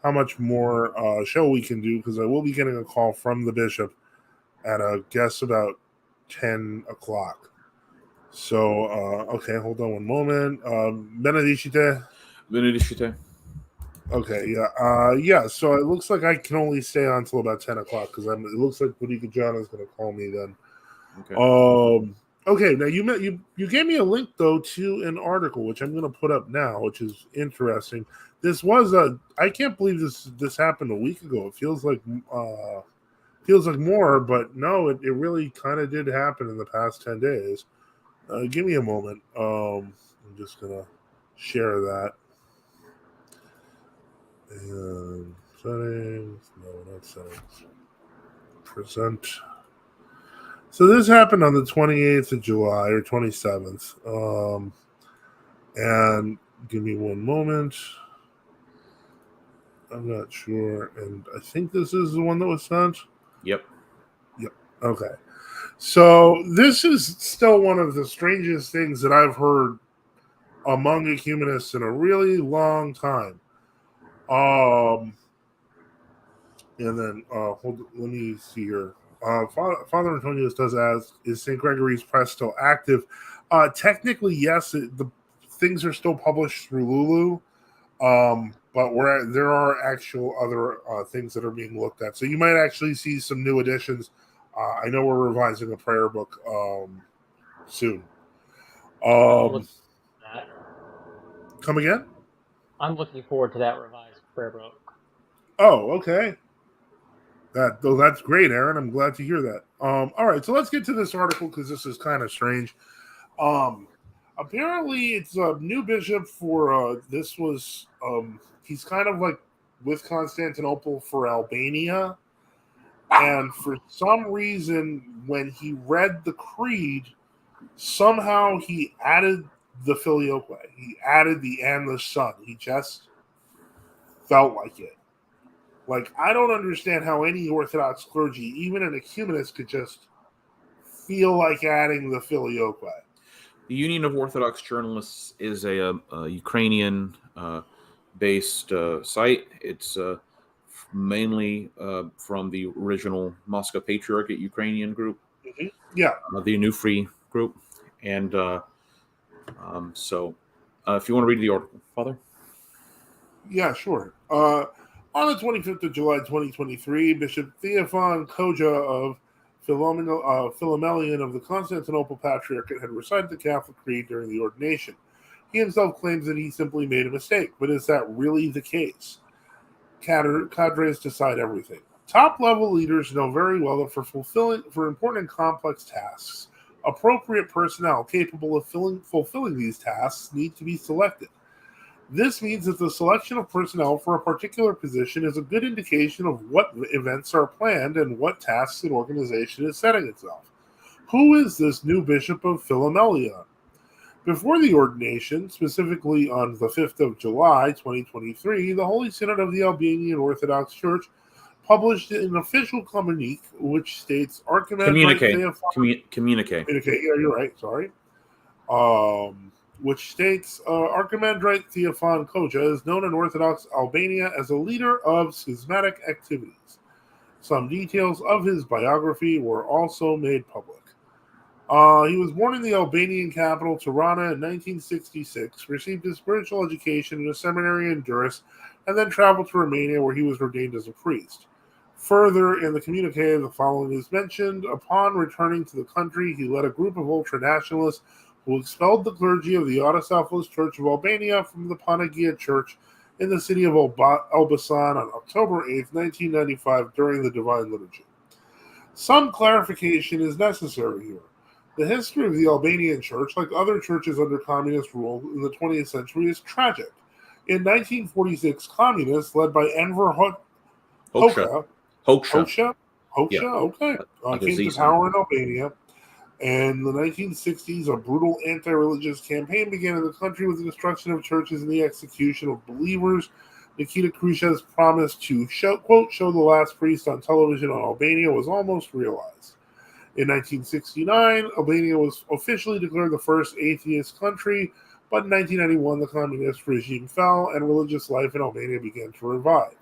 how much more show we can do, because I will be getting a call from the bishop at a guess about 10 o'clock. So, okay, hold on one moment. Benedicite? Benedicite. Okay, yeah. So it looks like I can only stay on until about 10 o'clock, because it looks like Bodika John is going to call me then. Okay. Okay, now you gave me a link though to an article which I'm going to put up now, which is interesting. This was I can't believe this happened a week ago. It feels like more, but no, it really kind of did happen in the past 10 days. Give me a moment. I'm just gonna share that. And settings, no, not settings. Present. So this happened on the 28th of July or 27th. And give me one moment. I'm not sure. And I think this is the one that was sent. Yep. Okay. So this is still one of the strangest things that I've heard among ecumenists in a really long time. And then let me see here. Father Antonius does ask, is St. Gregory's Press still active? Technically, yes. The things are still published through Lulu, but there are actual other things that are being looked at. So you might actually see some new additions. I know we're revising a prayer book soon. Come again? I'm looking forward to that revised prayer book. Oh, okay. That's great, Aaron. I'm glad to hear that. All right, so let's get to this article, because this is kind of strange. Apparently, it's a new bishop for this was he's kind of like with Constantinople for Albania, and for some reason, when he read the creed, somehow he added the filioque. He added the and the son. He just felt like it. Like, I don't understand how any Orthodox clergy, even an ecumenist, could just feel like adding the filioque. The Union of Orthodox Journalists is a Ukrainian based site. It's mainly from the original Moscow Patriarchate Ukrainian group. Mm-hmm. Yeah. The New Free group. And so if you want to read the article, Father? Yeah, sure. On the 25th of July, 2023, Bishop Theophan Koja of Philomelian of the Constantinople Patriarchate had recited the Catholic Creed during the ordination. He himself claims that he simply made a mistake, but is that really the case? Cadres decide everything. Top-level leaders know very well that for important and complex tasks, appropriate personnel capable of fulfilling these tasks need to be selected. This means that the selection of personnel for a particular position is a good indication of what events are planned and what tasks an organization is setting itself. Who is this new bishop of Philomelia? Before the ordination, specifically on the 5th of July, 2023, the Holy Synod of the Albanian Orthodox Church published an official communique which states Archimandrite Theophan... Communicate. Yeah, you're right. Sorry. Which states Archimandrite Theophan Koja is known in Orthodox Albania as a leader of schismatic activities. Some details of his biography were also made public. He was born in the Albanian capital, Tirana, in 1966, received his spiritual education in a seminary in Durrës, and then traveled to Romania, where he was ordained as a priest. Further, in the communique, the following is mentioned. Upon returning to the country, he led a group of ultranationalists who expelled the clergy of the Autocephalous Church of Albania from the Panagia Church in the city of Elbasan on October 8, 1995, during the Divine Liturgy. Some clarification is necessary here. The history of the Albanian Church, like other churches under communist rule in the 20th century, is tragic. In 1946, communists, led by Enver Hoxha, came to power in Albania. And in the 1960s, a brutal anti-religious campaign began in the country with the destruction of churches and the execution of believers. Nikita Khrushchev's promise to show the last priest on television on Albania was almost realized. In 1969, Albania was officially declared the first atheist country, but in 1991, the communist regime fell and religious life in Albania began to revive.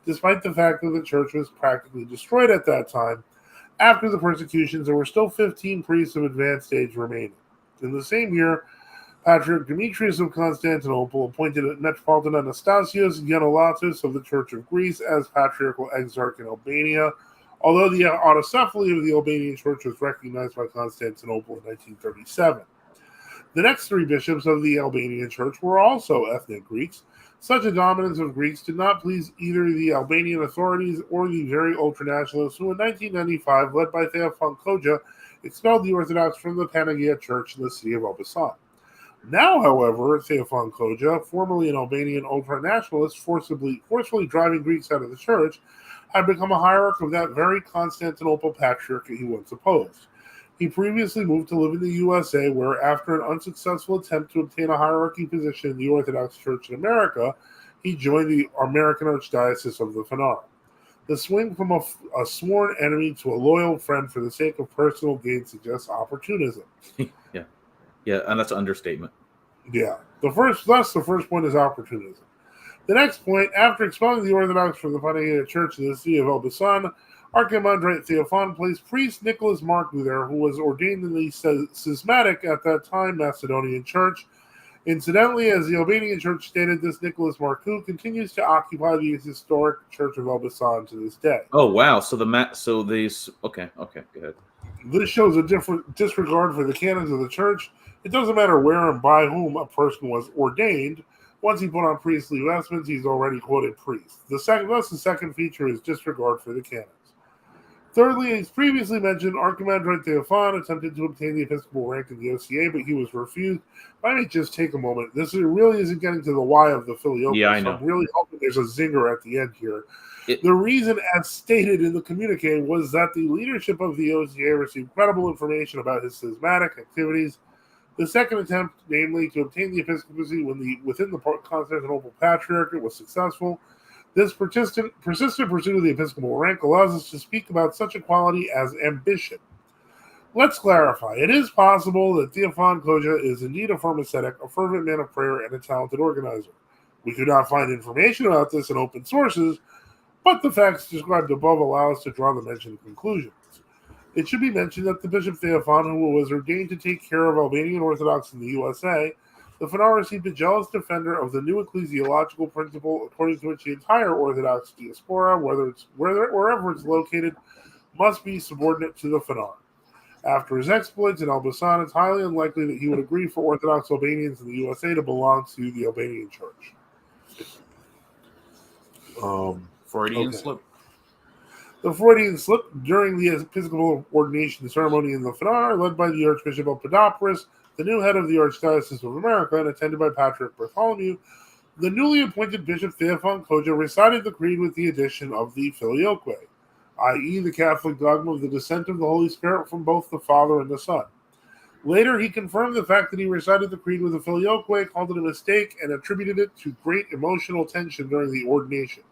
Despite the fact that the church was practically destroyed at that time, after the persecutions, there were still 15 priests of advanced age remaining. In the same year, Patriarch Demetrius of Constantinople appointed Metropolitan Anastasios Giannolatos of the Church of Greece as Patriarchal Exarch in Albania, although the autocephaly of the Albanian Church was recognized by Constantinople in 1937. The next three bishops of the Albanian Church were also ethnic Greeks. Such a dominance of Greeks did not please either the Albanian authorities or the very ultranationalists who in 1995, led by Theophan Koja, expelled the Orthodox from the Panagia Church in the city of Elbasan. Now, however, Theophan Koja, formerly an Albanian ultranationalist forcefully driving Greeks out of the church, had become a hierarch of that very Constantinople patriarch he once opposed. He previously moved to live in the USA, where, after an unsuccessful attempt to obtain a hierarchy position in the Orthodox Church in America, he joined the American Archdiocese of the Fanar. The swing from a sworn enemy to a loyal friend for the sake of personal gain suggests opportunism. Yeah, and that's an understatement. Yeah. The first point is opportunism. The next point, after expelling the Orthodox from the Panagia Church in the city of Elbasan, Archimandrite Theophan placed priest Nicholas Marcu there, who was ordained in the schismatic, at that time, Macedonian Church. Incidentally, as the Albanian Church stated, this Nicholas Marcu continues to occupy the historic Church of Elbasan to this day. Oh, wow. Okay, go ahead. This shows a different disregard for the canons of the Church. It doesn't matter where and by whom a person was ordained. Once he put on priestly vestments, he's already quoted priest. The second feature is disregard for the canons. Thirdly, as previously mentioned, Archimandrite Theophan attempted to obtain the episcopal rank in the OCA, but he was refused. If I may just take a moment, this really isn't getting to the why of the filioque. Yeah, I know. So I'm really hoping there's a zinger at the end here. The reason, as stated in the communique, was that the leadership of the OCA received credible information about his schismatic activities. The second attempt, namely to obtain the episcopacy within the Constantinople Patriarchate, was successful. This persistent pursuit of the episcopal rank allows us to speak about such a quality as ambition. Let's clarify. It is possible that Theophan Koja is indeed a firm ascetic, a fervent man of prayer, and a talented organizer. We could not find information about this in open sources, but the facts described above allow us to draw the mentioned conclusions. It should be mentioned that the Bishop Theophan, who was ordained to take care of Albanian Orthodox in the USA, the Fanar received a jealous defender of the new ecclesiological principle according to which the entire Orthodox diaspora, wherever it's located, must be subordinate to the Fanar. After his exploits in Elbasan, it's highly unlikely that he would agree for Orthodox Albanians in the USA to belong to the Albanian Church. Freudian slip. The Freudian slip during the episcopal ordination ceremony in the Fanar, led by the Archbishop of Papadopoulos, the new head of the Archdiocese of America, and attended by Patriarch Bartholomew, the newly appointed Bishop Theophan Koja recited the creed with the addition of the filioque, i.e. the Catholic dogma of the descent of the Holy Spirit from both the Father and the Son. Later, he confirmed the fact that he recited the creed with a filioque, called it a mistake, and attributed it to great emotional tension during the ordination.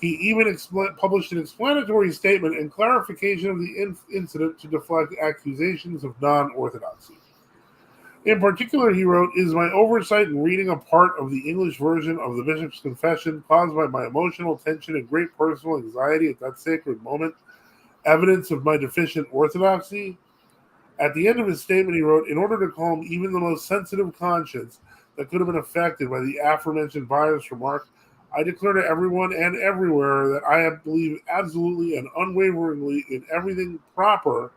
He even published an explanatory statement and clarification of the incident to deflect accusations of non-orthodoxy. In particular, he wrote, "Is my oversight in reading a part of the English version of the bishop's confession caused by my emotional tension and great personal anxiety at that sacred moment evidence of my deficient orthodoxy?" At the end of his statement, he wrote, "In order to calm even the most sensitive conscience that could have been affected by the aforementioned biased remark, I declare to everyone and everywhere that I believe absolutely and unwaveringly in everything proper,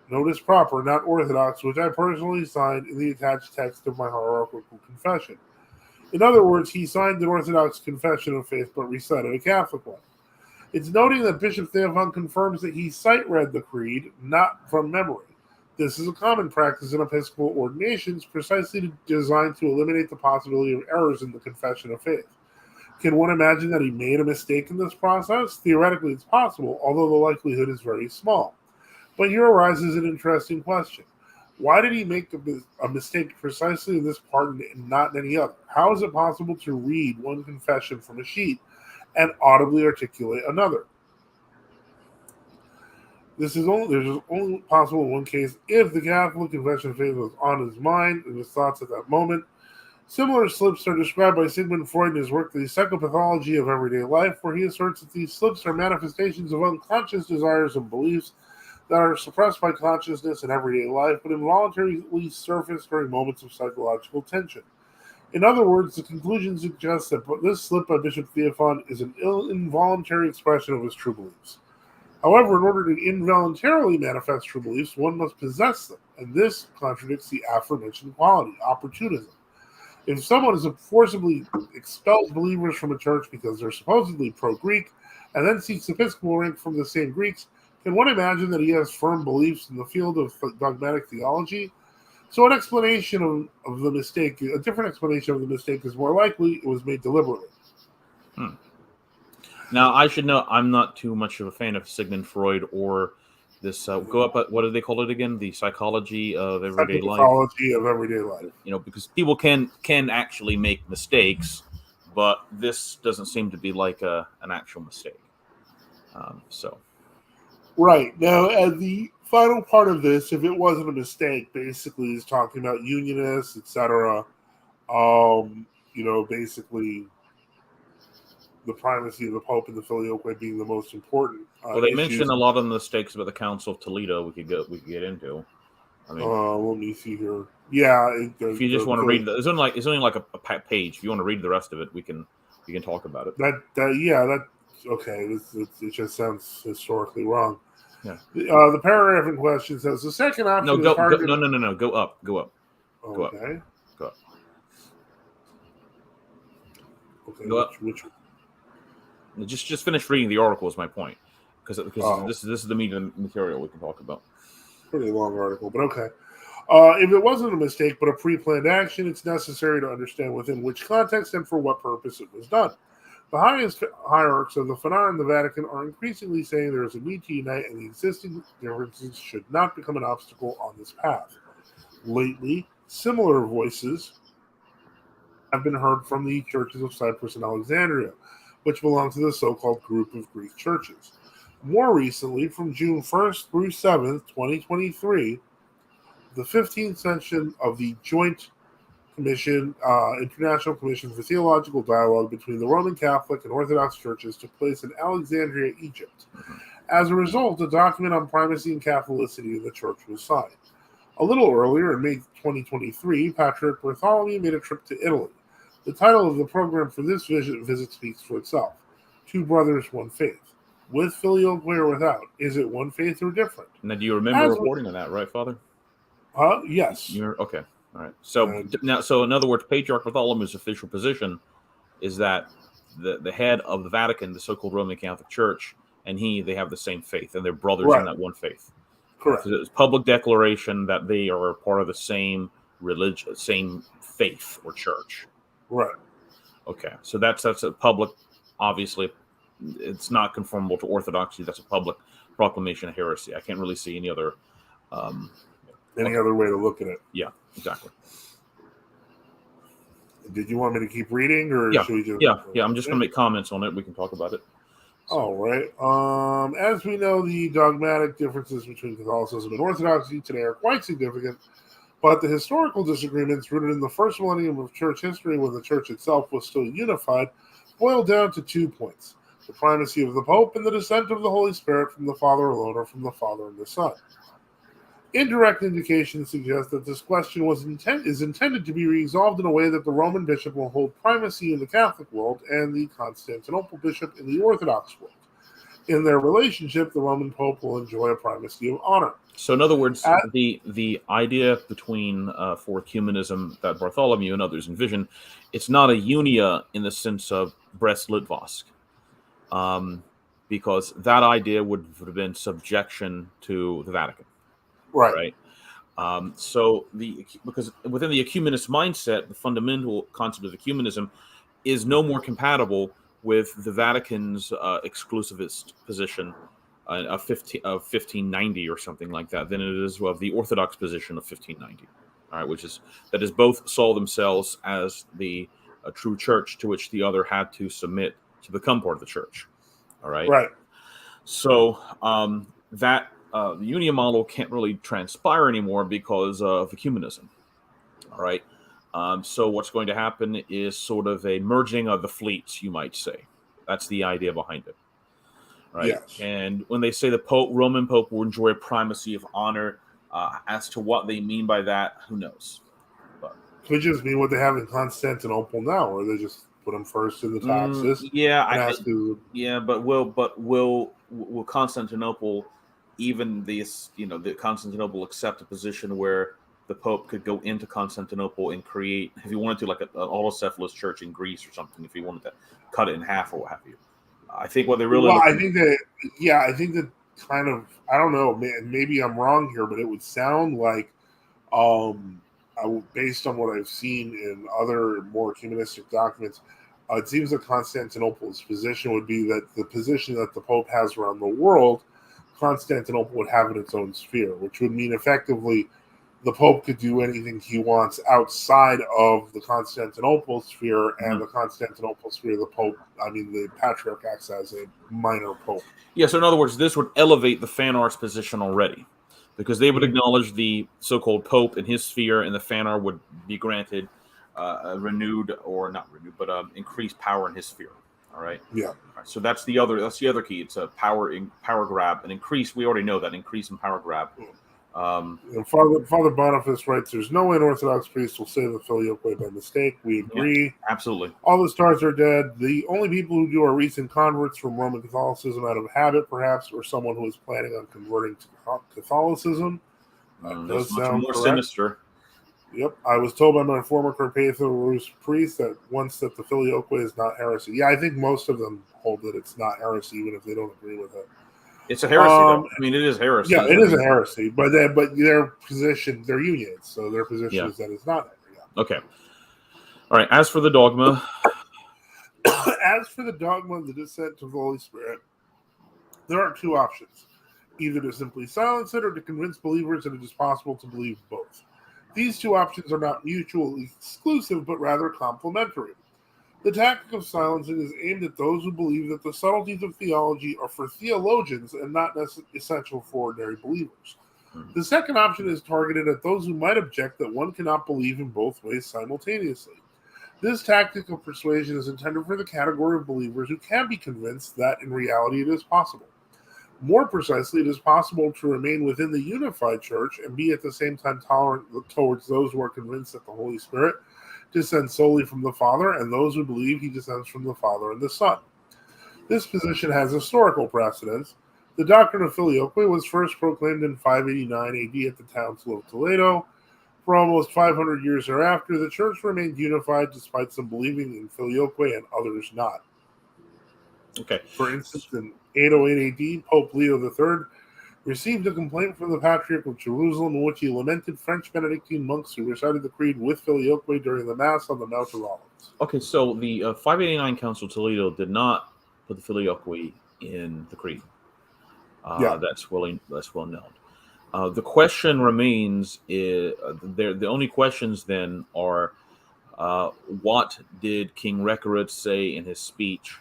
notice proper, not orthodox, which I personally signed in the attached text of my hierarchical confession." In other words, he signed an Orthodox confession of faith but recited a Catholic one. It's noting that Bishop Theophan confirms that he sight-read the creed, not from memory. This is a common practice in Episcopal ordinations, precisely designed to eliminate the possibility of errors in the confession of faith. Can one imagine that he made a mistake in this process? Theoretically, it's possible, although the likelihood is very small. But here arises an interesting question. Why did he make a mistake precisely in this part and not in any other? How is it possible to read one confession from a sheet and audibly articulate another? This is only possible in one case: if the Catholic confession of faith was on his mind and his thoughts at that moment. Similar slips are described by Sigmund Freud in his work, The Psychopathology of Everyday Life, where he asserts that these slips are manifestations of unconscious desires and beliefs that are suppressed by consciousness in everyday life, but involuntarily surface during moments of psychological tension. In other words, the conclusion suggests that this slip by Bishop Theophan is an involuntary expression of his true beliefs. However, in order to involuntarily manifest true beliefs, one must possess them, and this contradicts the aforementioned quality, opportunism. If someone is forcibly expels believers from a church because they're supposedly pro-Greek, and then seeks episcopal rank from the same Greeks, can one imagine that he has firm beliefs in the field of dogmatic theology? So an explanation of the mistake, a different explanation of the mistake is more likely it was made deliberately. Now, I should know I'm not too much of a fan of Sigmund Freud or this, what do they call it again? The psychology of everyday life. Psychopathology of everyday life. Because people can actually make mistakes, but this doesn't seem to be like an actual mistake. Right. Now, and the final part of this, if it wasn't a mistake, basically is talking about unionists, etc. Basically the primacy of the Pope and the filioque being the most important. Well, they mentioned a lot of the mistakes about the Council of Toledo. We could get into. I mean, let me see here. Yeah, if you just want to read, it's only like a page. If you want to read the rest of it, we can talk about it. Okay. It just sounds historically wrong. Yeah. The paragraph in question says the second option. No, go up. Go up. Okay. Go up. Okay. Go up. Which? Just finish reading the article is my point, because this is the meat of the material we can talk about. Pretty long article, but okay. If it wasn't a mistake but a pre-planned action, it's necessary to understand within which context and for what purpose it was done. The highest hierarchs of the Phanar and the Vatican are increasingly saying there is a need to unite, and the existing differences should not become an obstacle on this path. Lately, similar voices have been heard from the churches of Cyprus and Alexandria, which belong to the so-called group of Greek churches. More recently, from June 1st through 7th, 2023, the 15th session of the Joint Commission, International Commission for Theological Dialogue between the Roman Catholic and Orthodox churches took place in Alexandria, Egypt. As a result, a document on primacy and Catholicity in the church was signed. A little earlier, in May 2023, Patriarch Bartholomew made a trip to Italy. The title of the program for this visit speaks for itself. Two brothers, one faith. With filioque or without. Is it one faith or different? Now, do you remember reporting on that, right, Father? Yes. Okay. All right. So in other words, Patriarch Bartholomew's official position is that the head of the Vatican, the so-called Roman Catholic Church, and they have the same faith, and they're brothers in that one faith. Correct. So it's public declaration that they are part of the same religion, same faith or church. Right. Okay. So that's a public. Obviously, it's not conformable to orthodoxy. That's a public proclamation of heresy. I can't really see any other. any other way to look at it. Yeah, exactly. Did you want me to keep reading, or Yeah, should we just? yeah. I'm just going to make comments on it. We can talk about it. All right. As we know, the dogmatic differences between Catholicism and Orthodoxy today are quite significant, but the historical disagreements rooted in the first millennium of church history, when the church itself was still unified, boil down to 2 points: the primacy of the Pope and the descent of the Holy Spirit from the Father alone, or from the Father and the Son. Indirect indications suggest that this question is intended to be resolved in a way that the Roman bishop will hold primacy in the Catholic world and the Constantinople bishop in the Orthodox world. In their relationship, the Roman Pope will enjoy a primacy of honor. So, in other words, the idea between for ecumenism that Bartholomew and others envision, it's not a unia in the sense of Brest-Litovsk, because that idea would have been subjection to the Vatican. Right. So because within the ecumenist mindset, the fundamental concept of ecumenism is no more compatible with the Vatican's exclusivist position of 1590 or something like that than it is of the Orthodox position of 1590. All right, that is both saw themselves as the true church to which the other had to submit to become part of the church. All right. Right. So that the Unia model can't really transpire anymore because of ecumenism. All right. So what's going to happen is sort of a merging of the fleets, you might say. That's the idea behind it. Right. Yes. And when they say the Roman Pope will enjoy a primacy of honor, as to what they mean by that, who knows? But could just mean what they have in Constantinople now, where they just put them first in the taxes. But will Constantinople, even the Constantinople, accept a position where the Pope could go into Constantinople and create, if he wanted to, like an autocephalous church in Greece or something, if he wanted to cut it in half or what have you? I think what they really I think that kind of, I don't know, maybe I'm wrong here, but it would sound like, based on what I've seen in other more ecumenistic documents, it seems that Constantinople's position would be that the position that the Pope has around the world, Constantinople would have in its own sphere, which would mean effectively the Pope could do anything he wants outside of the Constantinople sphere, and the Constantinople sphere, the Patriarch acts as a minor Pope. Yeah, so in other words, this would elevate the Fanar's position already, because they would acknowledge the so-called Pope in his sphere, and the Fanar would be granted increased power in his sphere. All right. Yeah. All right, so that's the other key. It's a power grab, an increase. We already know that increase in power grab. And Father Boniface writes, "There's no way an Orthodox priest will say the filioque by mistake." We agree. Yeah, absolutely. All the stars are dead. The only people who do are recent converts from Roman Catholicism out of habit, perhaps, or someone who is planning on converting to Catholicism. That's much more sinister. Yep. I was told by my former Carpathia priest that the filioque is not heresy. Yeah, I think most of them hold that it's not heresy, even if they don't agree with it. It's a heresy, though. I mean, it is heresy. Yeah, it is a heresy, but their position, they're unions, so their position is that it's not. Yeah. Okay. All right. As for the dogma of the descent of the Holy Spirit, there are 2 options: either to simply silence it, or to convince believers that it is possible to believe both. These 2 options are not mutually exclusive, but rather complementary. The tactic of silencing is aimed at those who believe that the subtleties of theology are for theologians and not essential for ordinary believers. The second option is targeted at those who might object that one cannot believe in both ways simultaneously. This tactic of persuasion is intended for the category of believers who can be convinced that in reality it is possible. More precisely, it is possible to remain within the unified church and be at the same time tolerant towards those who are convinced that the Holy Spirit descends solely from the Father, and those who believe he descends from the Father and the Son. This position has historical precedence. The doctrine of filioque was first proclaimed in 589 AD at the Council of Toledo. For almost 500 years thereafter, the church remained unified despite some believing in filioque and others not. Okay. For instance, in 808 AD, Pope Leo III received a complaint from the Patriarch of Jerusalem in which he lamented French Benedictine monks who recited the creed with filioque during the Mass on the Mount of Olives. Okay, so the 589 Council of Toledo did not put the filioque in the creed. That's well known. The question remains: the only questions then are, what did King Recared say in his speech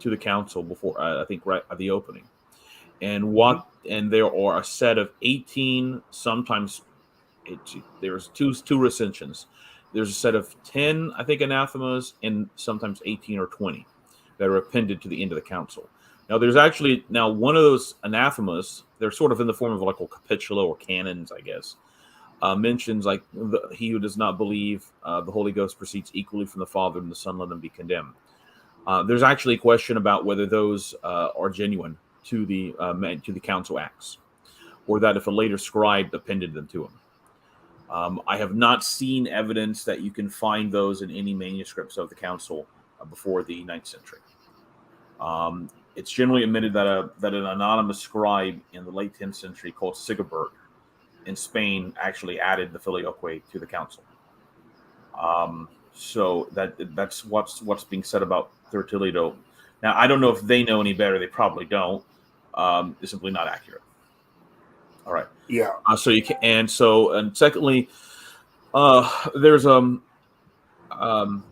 to the council before? I think right at the opening, and what? And there are a set of 18, sometimes there's two recensions. There's a set of 10, I think, anathemas, and sometimes 18 or 20 that are appended to the end of the council. Now, there's actually one of those anathemas. They're sort of in the form of like a capitula or canons, I guess. Mentions like he who does not believe the Holy Ghost proceeds equally from the Father and the Son, let him be condemned. There's actually a question about whether those are genuine to the council acts, or that if a later scribe appended them to him. I have not seen evidence that you can find those in any manuscripts of the council before the 9th century. It's generally admitted that an anonymous scribe in the late 10th century called Sigibert in Spain actually added the filioque to the council. So that's what's being said about Tertullido. Now, I don't know if they know any better. They probably don't. It's simply not accurate. All right. Yeah. So you can, and secondly, there's when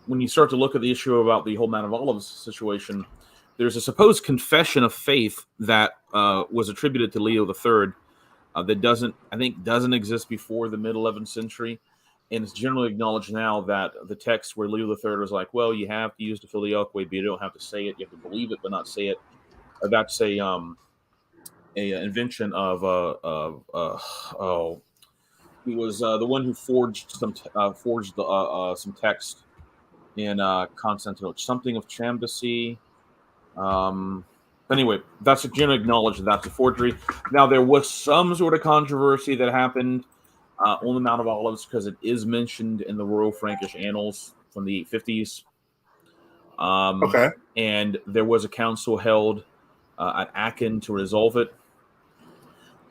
you start to look at the issue about the whole Mount of Olives situation, there's a supposed confession of faith that was attributed to Leo III that doesn't exist before the mid 11th century, and it's generally acknowledged now that the text where Leo III was like, well, you have to use the filioque, but you don't have to say it. You have to believe it, but not say it. That's a invention of he was the one who forged some text in Constantinople, something of Chamdassi. Anyway, that's generally acknowledged that's a forgery. Now, there was some sort of controversy that happened on the Mount of Olives because it is mentioned in the Royal Frankish Annals from the 850s. Okay. And there was a council held at Aachen to resolve it.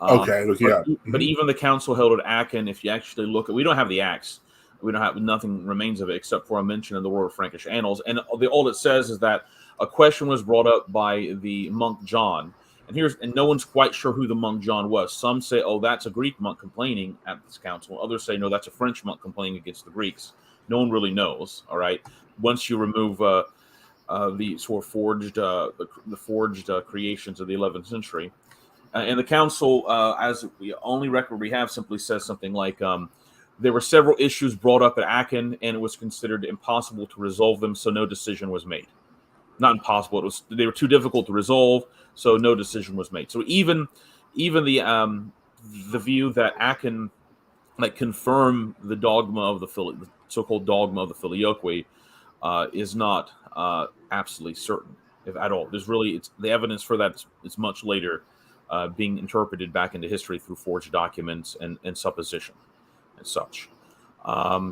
Okay. Yeah. But even the council held at Aachen, if you actually look at, we don't have the acts. We don't have, nothing remains of it except for a mention in the Royal Frankish Annals. And all it says is that a question was brought up by the monk John. And no one's quite sure who the monk John was. Some say, oh, that's a Greek monk complaining at this council. Others say, no, that's a French monk complaining against the Greeks. No one really knows. All right. Once you remove the sort of forged creations of the 11th century. And the council, as the only record we have, simply says something like, there were several issues brought up at Aachen, and it was considered impossible to resolve them, so no decision was made. Not impossible; they were too difficult to resolve, so no decision was made. So even the view that Aachen confirm the dogma of the so-called dogma of the filioque is not absolutely certain, if at all. It's the evidence for that is much later. Being interpreted back into history through forged documents and supposition and such.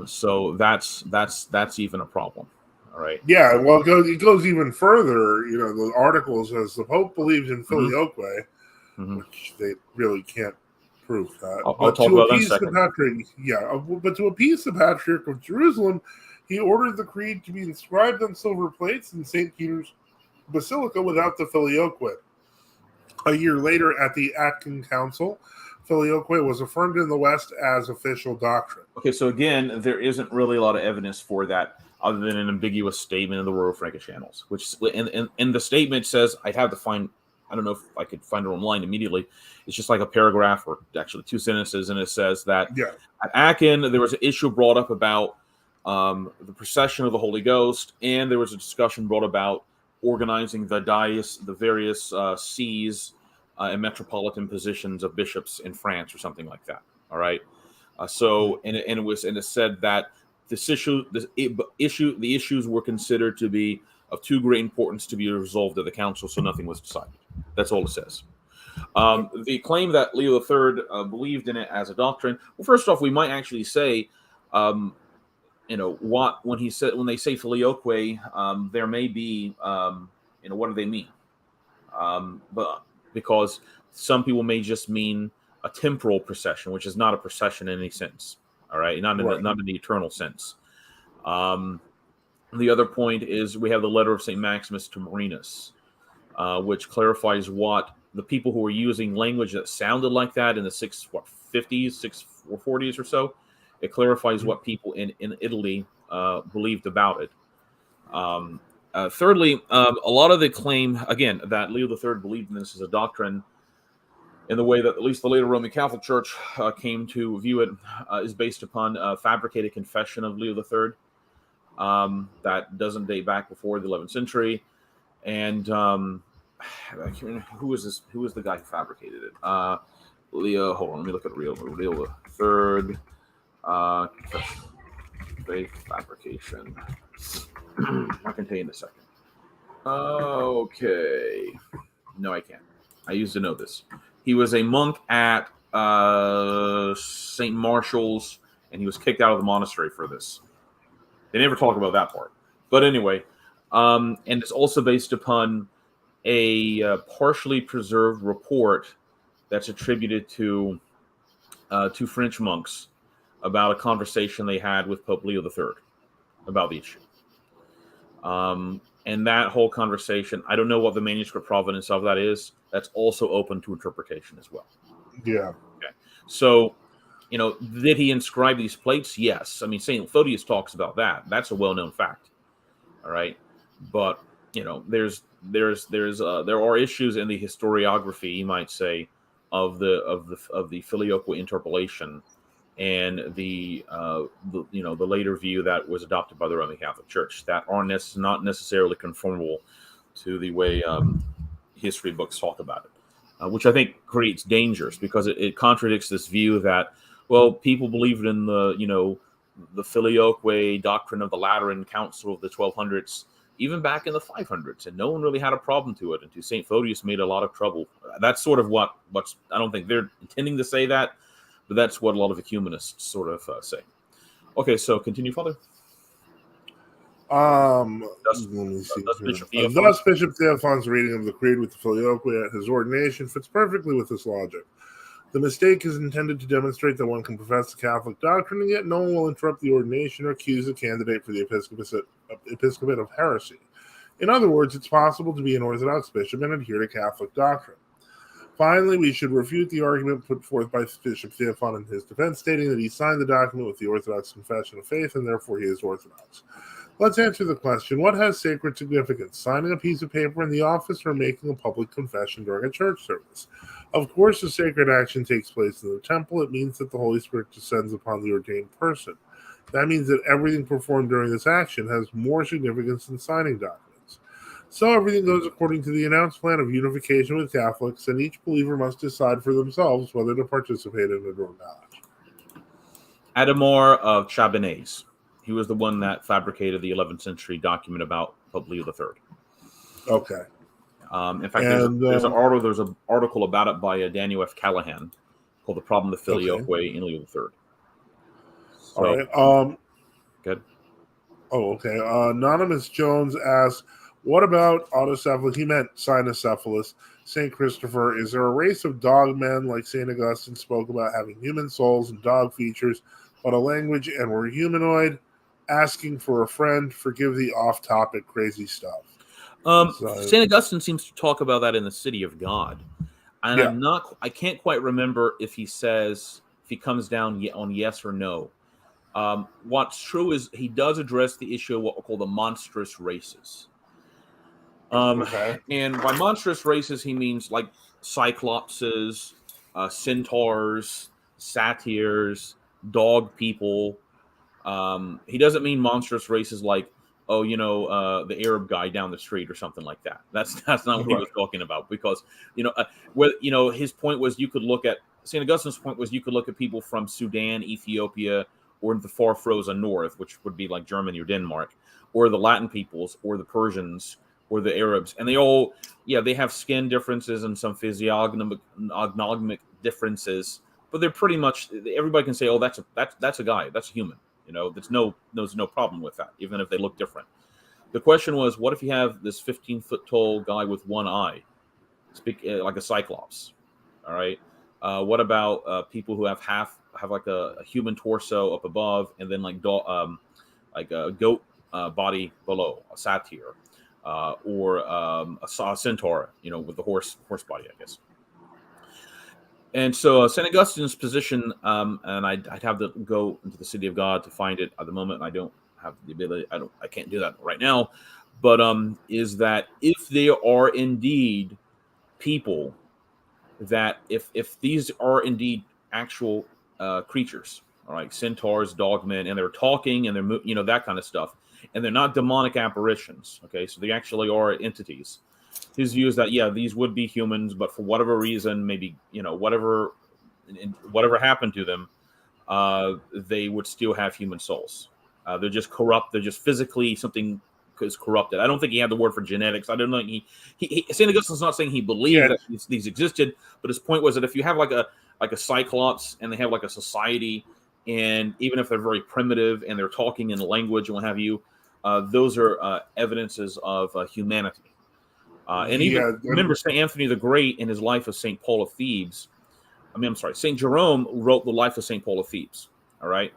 So that's even a problem. All right. Yeah, well, it goes even further. The article says the Pope believes in filioque, which they really can't prove that. I'll talk about that in a second. But to appease the Patriarch of Jerusalem, he ordered the creed to be inscribed on silver plates in St. Peter's Basilica without the filioque. A year later, at the Aachen Council, filioque was affirmed in the West as official doctrine. Okay, so again, there isn't really a lot of evidence for that other than an ambiguous statement in the Royal Frankish Annals, which in the statement says, I'd have to find, I don't know if I could find it online immediately. It's just like a paragraph or actually 2 sentences, and it says that at Aachen, there was an issue brought up about the procession of the Holy Ghost, and there was a discussion brought about organizing the various sees and metropolitan positions of bishops in France or something like that. All right. It said that the issues were considered to be of too great importance to be resolved at the council, so nothing was decided. That's all it says. The claim that Leo III believed in it as a doctrine. Well, first off, we might actually say, when they say filioque, there may be, what do they mean? But because some people may just mean a temporal procession, which is not a procession in any sense. All right, not in the eternal sense. The other point is we have the letter of St. Maximus to Marinus, which clarifies what the people who were using language that sounded like that in the 640s or so. It clarifies what people in Italy believed about it. Thirdly, a lot of the claim, again, that Leo III believed in this as a doctrine in the way that at least the later Roman Catholic Church came to view it, is based upon a fabricated confession of Leo III that doesn't date back before the 11th century. And who is this? Who is the guy who fabricated it? Leo. Hold on, let me look at Leo III. Faith fabrication. I can tell you in a second. Okay. No, I can't. I used to know this. He was a monk at St. Marshall's, and he was kicked out of the monastery for this. They never talk about that part. But anyway, and it's also based upon a partially preserved report that's attributed to two French monks about a conversation they had with Pope Leo III about the issue. And that whole conversation, I don't know what the manuscript provenance of that is. That's also open to interpretation as well. Yeah. Okay. So, did he inscribe these plates? Yes. I mean, St. Photius talks about that. That's a well-known fact. All right. But, there are issues in the historiography, you might say, of the filioque interpolation and the later view that was adopted by the Roman Catholic Church that are not necessarily conformable to the way history books talk about it, which I think creates dangers because it contradicts this view that, well, people believed in the filioque doctrine of the Lateran Council of the 1200s, even back in the 500s, and no one really had a problem to it until St. Photius made a lot of trouble. That's sort of what's I don't think they're intending to say that, but that's what a lot of ecumenists sort of say. Okay, so continue, Father. Let me see. Thus, Bishop Theophan's reading of the Creed with the Filioque at his ordination fits perfectly with this logic. The mistake is intended to demonstrate that one can profess the Catholic doctrine, and yet no one will interrupt the ordination or accuse the candidate for the episcopate of heresy. In other words, it's possible to be an Orthodox bishop and adhere to Catholic doctrine. Finally, we should refute the argument put forth by Bishop Theophan in his defense, stating that he signed the document with the Orthodox Confession of Faith, and therefore he is Orthodox. Let's answer the question, what has sacred significance, signing a piece of paper in the office or making a public confession during a church service? Of course, a sacred action takes place in the temple. It means that the Holy Spirit descends upon the ordained person. That means that everything performed during this action has more significance than signing documents. So everything goes according to the announced plan of unification with Catholics, and each believer must decide for themselves whether to participate in it or not. Adhemar of Chabannes. He was the one that fabricated the 11th century document about Pope Leo III. Okay. In fact, there's an article about it by Daniel F. Callahan called "The Problem of the Filioque in Leo III." So, all right. Good. Oh, okay. Anonymous Jones asks, what about autocephalus? He meant cynocephalus. St. Christopher, is there a race of dog men like St. Augustine spoke about having human souls and dog features, but a language and were humanoid? Asking for a friend, forgive the off-topic crazy stuff. St. Augustine seems to talk about that in the City of God, and yeah. I can't quite remember if he comes down on yes or no. What's true is he does address the issue of what we call the monstrous races. Okay. And by monstrous races, he means like cyclopses, centaurs, satyrs, dog people. He doesn't mean monstrous races like, the Arab guy down the street or something like that. That's not what he was talking about, because his point was you could look at St. Augustine's point was you could look at people from Sudan, Ethiopia, or the far frozen north, which would be like Germany or Denmark, or the Latin peoples, or the Persians, or the Arabs, and they have skin differences and some physiognomic differences, but they're pretty much, everybody can say, oh, that's a guy, that's a human. There's no problem with that, even if they look different. The question was, what if you have this 15-foot tall guy with one eye, like a cyclops? All right. What about people who have like a human torso up above, and then like a goat body below, a satyr? or a centaur, with the horse body, I guess. And so St. Augustine's position, and I'd have to go into the City of God to find it at the moment. I don't have the ability. I can't do that right now. But is that if they are indeed people, that if these are indeed actual creatures, all right, centaurs, dogmen, and they're talking and they're that kind of stuff, and they're not demonic apparitions, okay, so they actually are entities. His view is that these would be humans, but for whatever reason, maybe whatever happened to them, they would still have human souls. They're just corrupt. They're just physically something is corrupted. I don't think he had the word for genetics. I don't know. St. Augustine's not saying he believed that these existed, but his point was that if you have like a cyclops and they have like a society, and even if they're very primitive and they're talking in a language and what have you, those are evidences of humanity. And even remember St. Anthony the Great in his life of St. Paul of Thebes. St. Jerome wrote the life of St. Paul of Thebes. All right.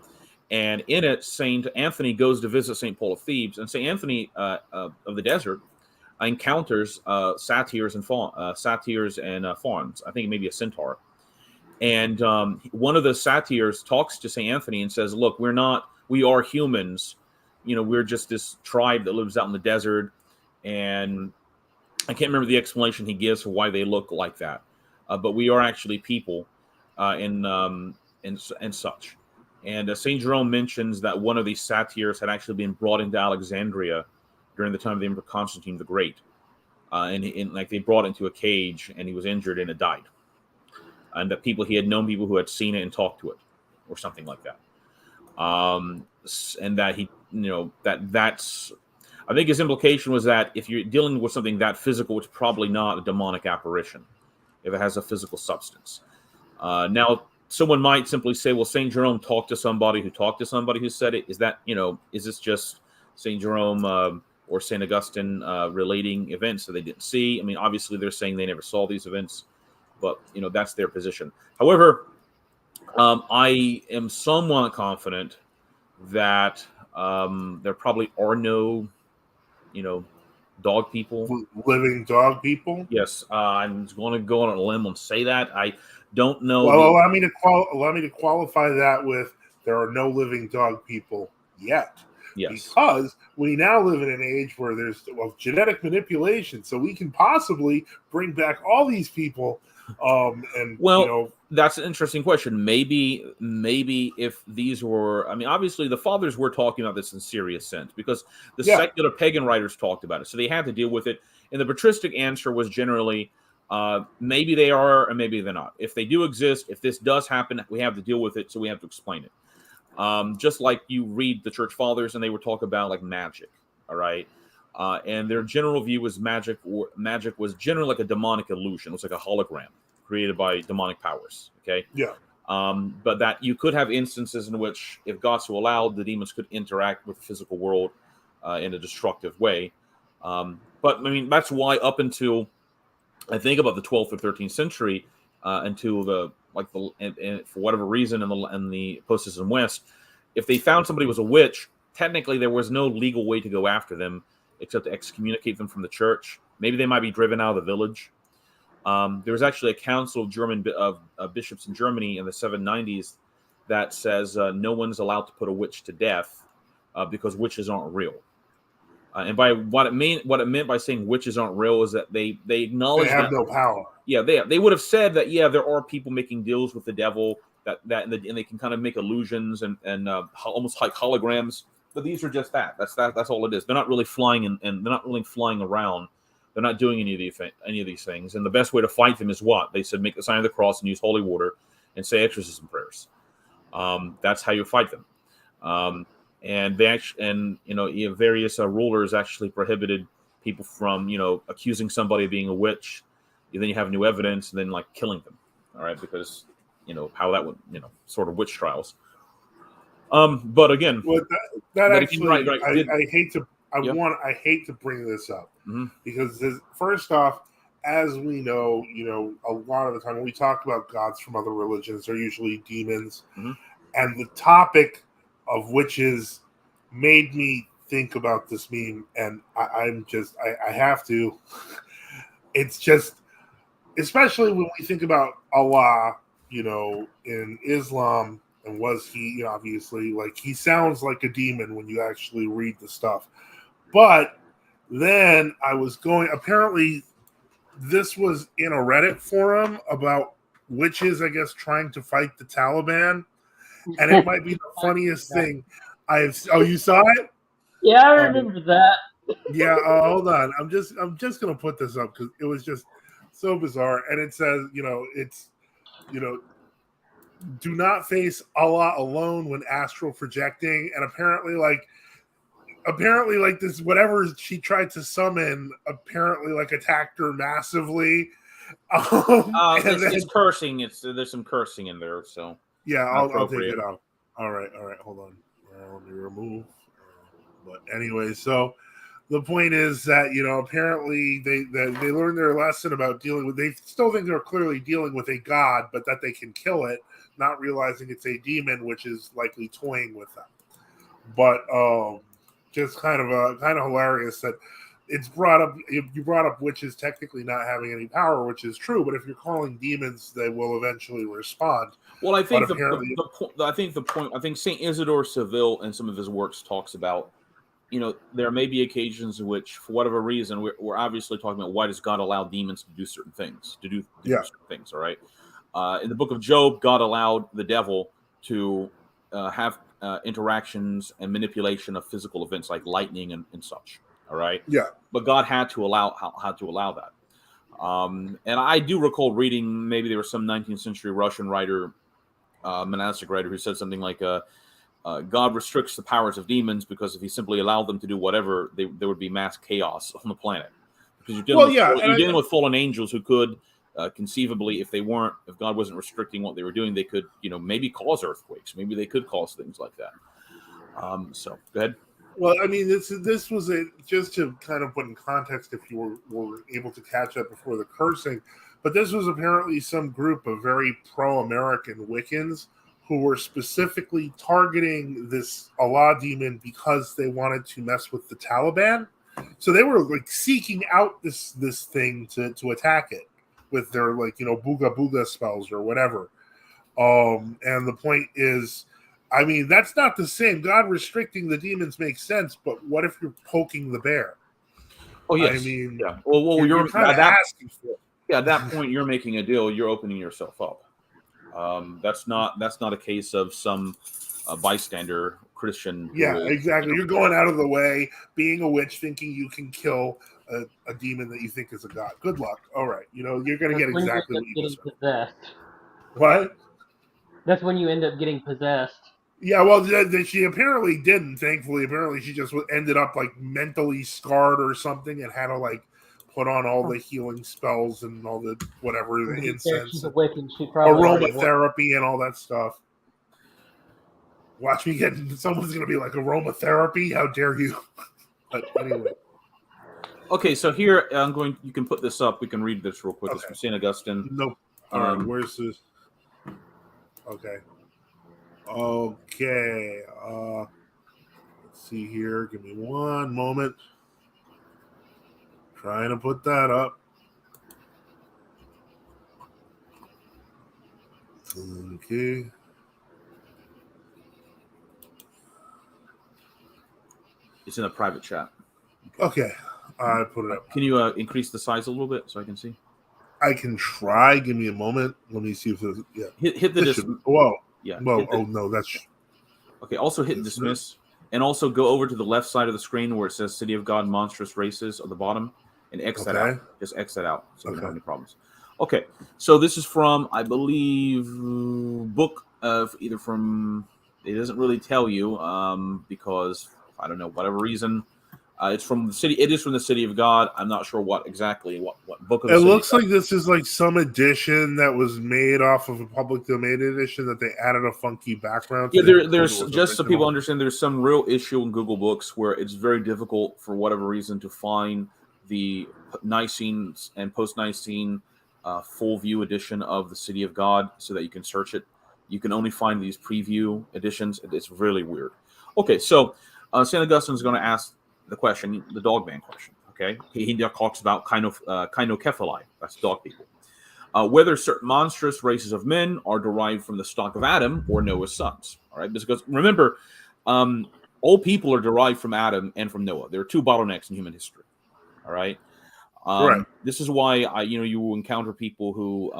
And in it, St. Anthony goes to visit St. Paul of Thebes. And St. Anthony of the desert encounters satyrs and fawns. I think maybe a centaur. And one of the satyrs talks to St. Anthony and says, look, we are humans. We're just this tribe that lives out in the desert. And I can't remember the explanation he gives for why they look like that. But we are actually people and such. And St. Jerome mentions that one of these satyrs had actually been brought into Alexandria during the time of the Emperor Constantine the Great. And they brought into a cage, and he was injured and it died. And that he had known people who had seen it and talked to it or something like that. And that that's... I think his implication was that if you're dealing with something that physical, it's probably not a demonic apparition if it has a physical substance. Now, someone might simply say, well, St. Jerome talked to somebody who said it. Is that, is this just St. Jerome or St. Augustine relating events that they didn't see? I mean, obviously they're saying they never saw these events, but, that's their position. However, I am somewhat confident that there probably are no, dog people. Living dog people? Yes, I'm going to go on a limb and say that. I don't know. Well, allow me to qualify that with there are no living dog people yet. Yes. Because we now live in an age where there's genetic manipulation, so we can possibly bring back all these people. That's an interesting question. Maybe if these were, obviously the fathers were talking about this in serious sense because the secular pagan writers talked about it, so they had to deal with it. And the patristic answer was generally, maybe they are, or maybe they're not. If they do exist, if this does happen, we have to deal with it, so we have to explain it. Just like you read the church fathers, and they would talk about like magic, all right. And their general view was magic was generally like a demonic illusion. It was like a hologram created by demonic powers. Okay. Yeah. But that you could have instances in which, if God so allowed, the demons could interact with the physical world in a destructive way. But that's why up until I think about the 12th or 13th century, until and for whatever reason in the post-System West, if they found somebody was a witch, technically there was no legal way to go after them except to excommunicate them from the church. Maybe they might be driven out of the village. There was actually a council of bishops in Germany in the 790s that says no one's allowed to put a witch to death because witches aren't real. And by what it meant by saying witches aren't real is that they acknowledge they have no power. Yeah, they would have said that there are people making deals with the devil and they can kind of make illusions and almost like holograms. But these are just that. That's all it is. They're not really flying and they're not really flying around. They're not doing any of these things. And the best way to fight them is what? They said make the sign of the cross and use holy water and say exorcism prayers. That's how you fight them. And they various rulers actually prohibited people from accusing somebody of being a witch. And then you have new evidence, and then like killing them. All right, because how that would sort of witch trials. But again, I hate to bring this up because first off, as we know, a lot of the time when we talk about gods from other religions, they're usually demons, and the topic of witches made me think about this meme, and I have to. It's just, especially when we think about Allah, in Islam, and was he, obviously, like, he sounds like a demon when you actually read the stuff. But then I was apparently this was in a Reddit forum about witches, I guess, trying to fight the Taliban. And it might be the funniest thing you saw it? Yeah, I remember that. Yeah, hold on. I'm just gonna put this up because it was just so bizarre. And it says, it's do not face Allah alone when astral projecting. And apparently like this whatever she tried to summon apparently like attacked her massively. It's cursing. There's some cursing in there, so yeah, I'll take it out. All right, hold on. Let me remove. But anyway, so the point is that apparently they learned their lesson about dealing with. They still think they're clearly dealing with a god, but that they can kill it, not realizing it's a demon, which is likely toying with them. But just kind of hilarious that it's brought up. You brought up witches technically not having any power, which is true. But if you're calling demons, they will eventually respond. Well, I think the point. I think Saint Isidore Seville in some of his works talks about. There may be occasions in which, for whatever reason, we're obviously talking about why does God allow demons to do certain things, do certain things, all right? In the book of Job, God allowed the devil to have interactions and manipulation of physical events like lightning and such, all right? Yeah. But God had to allow that. And I do recall reading, maybe there was some 19th century Russian writer, monastic writer, who said something like, God restricts the powers of demons because if he simply allowed them to do whatever, there would be mass chaos on the planet. Because you're dealing with fallen angels who could conceivably, if God wasn't restricting what they were doing, they could, maybe cause earthquakes. Maybe they could cause things like that. So go ahead. Well, I mean, this was just to kind of put in context if you were able to catch up before the cursing, but this was apparently some group of very pro-American Wiccans who were specifically targeting this Allah demon because they wanted to mess with the Taliban. So they were like seeking out this thing to attack it with their booga booga spells or whatever. And the point is, I mean, that's not the same. God restricting the demons makes sense, but what if you're poking the bear? Oh yes. I mean, yeah. Well, you're kind of asking for it. Yeah, at that point, you're making a deal. You're opening yourself up. That's not a case of some bystander Christian. Yeah, exactly. You're going out of the way, being a witch, thinking you can kill a demon that you think is a god. Good luck. All right, you're going to get exactly what you deserve. Possessed. What? That's when you end up getting possessed. Yeah, well, she apparently didn't. Thankfully, apparently she just ended up like mentally scarred or something, and had to like put on all the healing spells and all the whatever, the incense, aromatherapy, and all that stuff. Watch me get. Someone's gonna be like, aromatherapy? How dare you? But anyway. Okay, so here you can put this up. We can read this real quick. Okay. It's from St. Augustine. Nope. All right, where's this? Okay. Let's see here. Give me one moment. Trying to put that up. Okay. It's in a private chat. Okay. I put it up. Can you increase the size a little bit so I can see? I can try. Give me a moment. Let me see if there's. Yeah. Hit the dismiss. Whoa. Yeah. Whoa. Oh no, that's. Okay. Also hit dismiss, and also go over to the left side of the screen where it says "City of God, Monstrous Races" at the bottom, and X that out. Just X that out so we don't have any problems. Okay. So this is from, I believe, book of either from. It doesn't really tell you because I don't know, whatever reason. It's from the city. It is from the City of God. I'm not sure what exactly what book of the It City looks like this is like some edition that was made off of a public domain edition that they added a funky background to. Yeah, there's just so people understand, there's some real issue in Google Books where it's very difficult for whatever reason to find the Nicene and post-Nicene full view edition of the City of God so that you can search it. You can only find these preview editions. It's really weird. Okay, so St. Augustine is going to ask the question, the dog man question. Okay, he talks about kynokephali, that's dog people. Whether certain monstrous races of men are derived from the stock of Adam or Noah's sons. All right, because remember, all people are derived from Adam and from Noah. There are two bottlenecks in human history. All right. Right. This is why you will encounter people who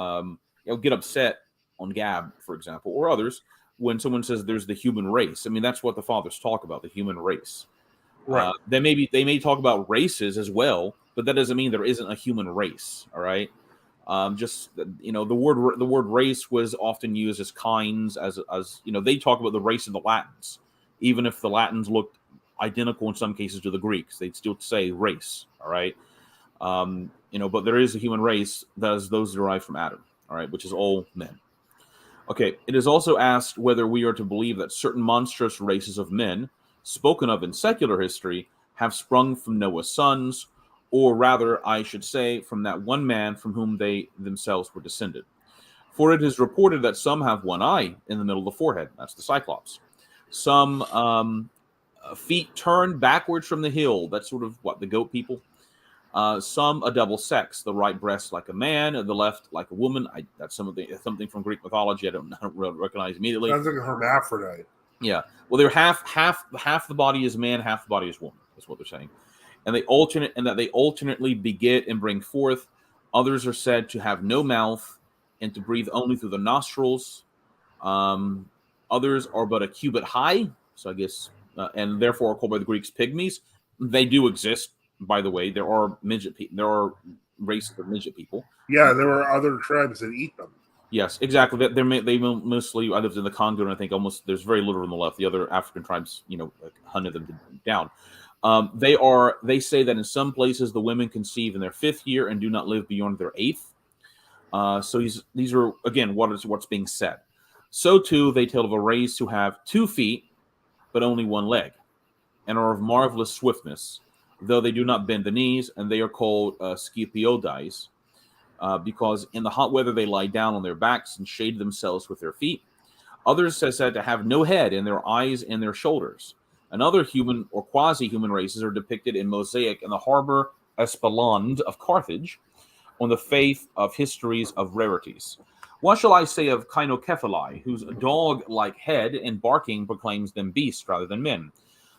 get upset on Gab, for example, or others when someone says there's the human race. I mean, that's what the fathers talk about, the human race. Right. They may talk about races as well, but that doesn't mean there isn't a human race. All right. The word race was often used as kinds, as they talk about the race of the Latins, even if the Latins looked identical in some cases to the Greeks, they'd still say race. All right. But there is a human race that is those derived from Adam, all right, which is all men. Okay, it is also asked whether we are to believe that certain monstrous races of men, spoken of in secular history, have sprung from Noah's sons, or rather, I should say, from that one man from whom they themselves were descended. For it is reported that some have one eye in the middle of the forehead, that's the Cyclops. Some feet turned backwards from the heel, that's sort of the goat people. Some a double sex, the right breast like a man, and the left like a woman. That's something from Greek mythology. I don't really recognize immediately. Sounds like a hermaphrodite. Yeah. Well, they're half the body is man, half the body is woman. That's what they're saying. And they alternately beget and bring forth. Others are said to have no mouth and to breathe only through the nostrils. Others are but a cubit high, so I guess, and therefore are called by the Greeks pygmies. They do exist. By the way, there are midget people. There are races of midget people. Yeah, there are other tribes that eat them. Yes, exactly. They mostly. I lived in the Congo, and I think almost there's very little on the left. The other African tribes, hunted them down. They say that in some places the women conceive in their 5th year and do not live beyond their 8th. So these are again what's being said. So too they tell of a race who have 2 feet but only 1 leg, and are of marvelous swiftness, though they do not bend the knees, and they are called Scipiodais, because in the hot weather they lie down on their backs and shade themselves with their feet. Others are said to have no head, and their eyes and their shoulders. And other human or quasi-human races are depicted in mosaic in the harbor Espelond of Carthage, on the faith of histories of rarities. What shall I say of kynokephali, whose dog-like head and barking proclaims them beasts rather than men?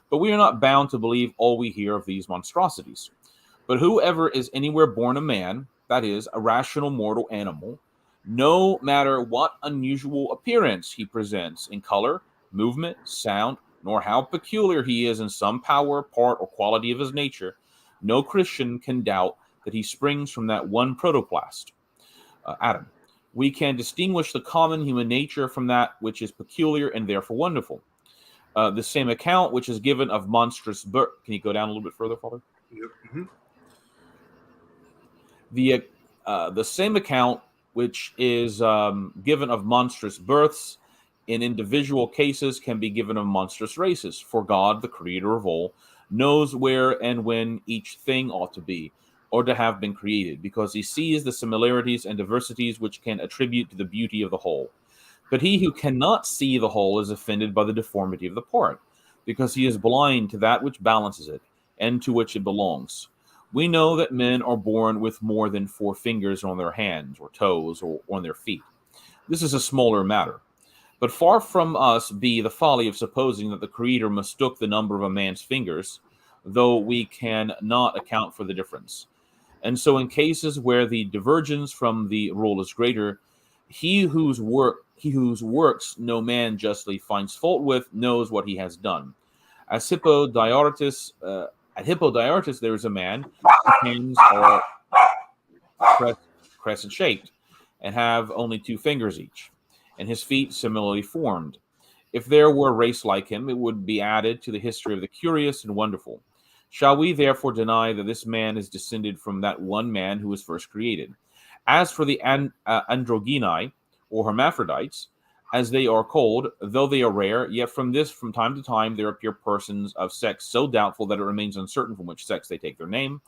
But we are not bound to believe all we hear of these monstrosities. But whoever is anywhere born a man, that is, a rational mortal animal, no matter what unusual appearance he presents in color, movement, sound, nor how peculiar he is in some power, part, or quality of his nature, no Christian can doubt that he springs from that one protoplast, Adam. We can distinguish the common human nature from that which is peculiar and therefore wonderful. The same account which is given of monstrous birth. Can you go down a little bit further, Father? Yep. Mm-hmm. The same account which is given of monstrous births in individual cases can be given of monstrous races. For God, the creator of all, knows where and when each thing ought to be, or to have been created, because he sees the similarities and diversities which can attribute to the beauty of the whole. But he who cannot see the whole is offended by the deformity of the part, because he is blind to that which balances it, and to which it belongs. We know that men are born with more than 4 fingers on their hands, or toes, or on their feet. This is a smaller matter. But far from us be the folly of supposing that the Creator mistook the number of a man's fingers, though we can not account for the difference. And so in cases where the divergence from the rule is greater, he whose works no man justly finds fault with knows what he has done. At Hippodiatis there is a man whose hands are crescent shaped and have only 2 fingers each, and his feet similarly formed. If there were a race like him, it would be added to the history of the curious and wonderful. Shall we therefore deny that this man is descended from that one man who was first created? As for the androgyni, or hermaphrodites, as they are called, though they are rare, yet from time to time there appear persons of sex so doubtful that it remains uncertain from which sex they take their name,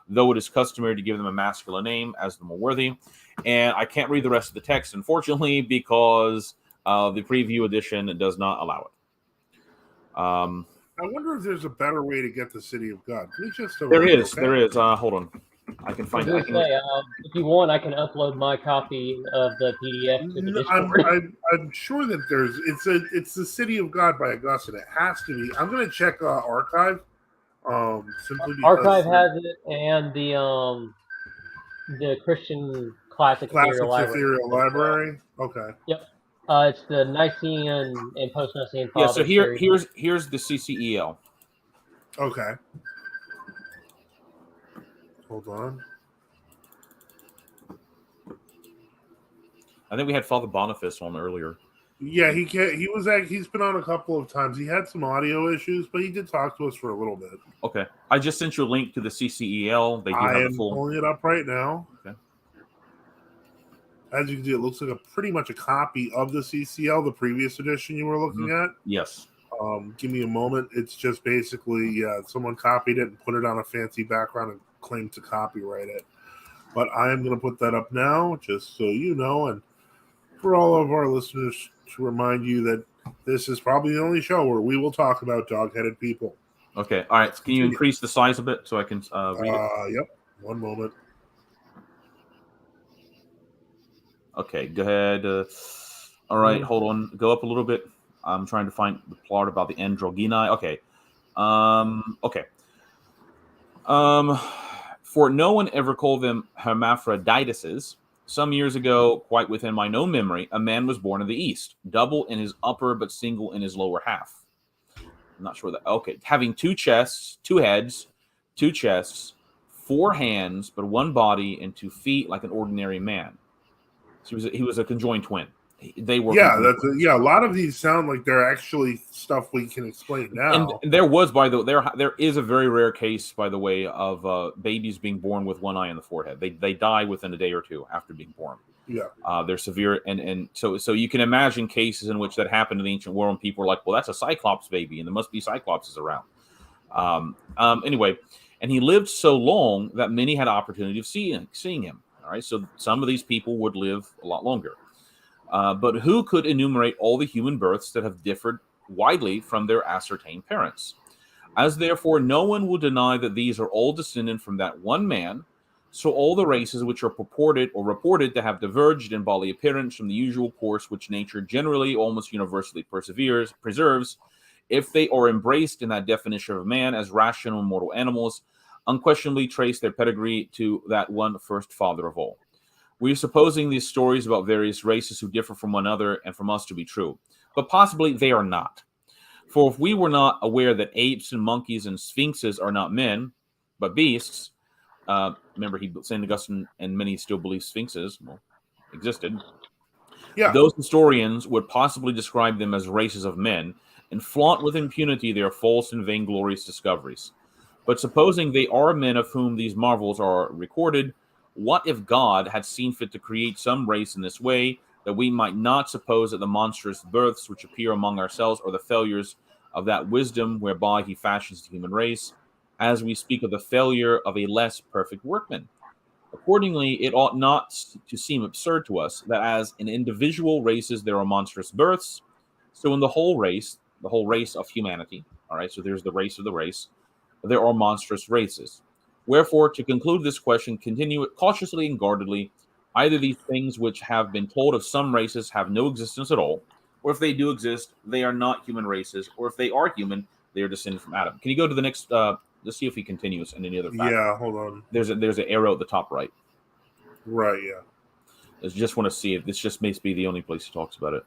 though it is customary to give them a masculine name as the more worthy. And I can't read the rest of the text, unfortunately, because the preview edition does not allow it. I wonder if there's a better way to get the city of God. Let me just There is. okay? There is. Hold on. I can I was find going it. to say, if you want, I can upload my copy of the PDF to the Discord. I'm sure that it's the city of God by Augustine. It has to be. I'm gonna check archive. Simply because Archive has it, and the Christian Classic Ethereal Classics Library Ethereal as well. Library. Okay. Yep. It's the Nicene and Post-Nicene Yeah. So Fathers series. here's the CCEL. Okay. Hold on. I think we had Father Boniface on earlier. Yeah, he's been on a couple of times. He had some audio issues, but he did talk to us for a little bit. Okay. I just sent you a link to the CCEL. They do I have am the full. pulling it up right now. Okay. As you can see, it looks like pretty much a copy of the CCL, the previous edition you were looking at. Yes. Give me a moment. It's just basically someone copied it and put it on a fancy background and claimed to copyright it. But I am going to put that up now, just so you know, and for all of our listeners to remind you that this is probably the only show where we will talk about dog-headed people. Okay. All right. Can you increase the size a bit so I can read it? Yep. One moment. Okay. Go ahead. All right. Hold on. Go up a little bit. I'm trying to find the plot about the androgyni. Okay. Okay. For no one ever called them hermaphrodituses. Some years ago, quite within my own memory, a man was born in the East, double in his upper but single in his lower half. I'm not sure that. Okay. Having two chests, two heads, two chests, 4 hands, but 1 body, and 2 feet like an ordinary man. So he was a conjoined twin. They were a lot of these sound like they're actually stuff we can explain now. And there was, by the way, there is a very rare case, by the way, of babies being born with 1 eye in the forehead. They die within a day or two after being born. Yeah, they're severe, and so you can imagine cases in which that happened in the ancient world, and people are like, well, that's a Cyclops baby, and there must be Cyclopses around. Anyway, and he lived so long that many had opportunity of seeing him. All right, so some of these people would live a lot longer. But who could enumerate all the human births that have differed widely from their ascertained parents? As therefore no one will deny that these are all descended from that one man, so all the races which are purported or reported to have diverged in bodily appearance from the usual course which nature generally almost universally preserves, if they are embraced in that definition of man as rational mortal animals, unquestionably trace their pedigree to that one first father of all. We are supposing these stories about various races who differ from one another and from us to be true, but possibly they are not. For if we were not aware that apes and monkeys and sphinxes are not men, but beasts, remember St. Augustine and many still believe sphinxes existed. Yeah. Those historians would possibly describe them as races of men and flaunt with impunity their false and vainglorious discoveries. But supposing they are men of whom these marvels are recorded, what if God had seen fit to create some race in this way, that we might not suppose that the monstrous births which appear among ourselves are the failures of that wisdom whereby he fashions the human race, as we speak of the failure of a less perfect workman? Accordingly, it ought not to seem absurd to us that as in individual races there are monstrous births, so in the whole race of humanity, all right, so there's the race of the race, there are monstrous races. Wherefore, to conclude this question, continue it cautiously and guardedly. Either these things which have been told of some races have no existence at all, or if they do exist, they are not human races, or if they are human, they are descended from Adam. Can you go to the next? Let's see if he continues and any other fact. Yeah, hold on. There's an arrow at the top right. Right, yeah. I just want to see if this just may be the only place he talks about it.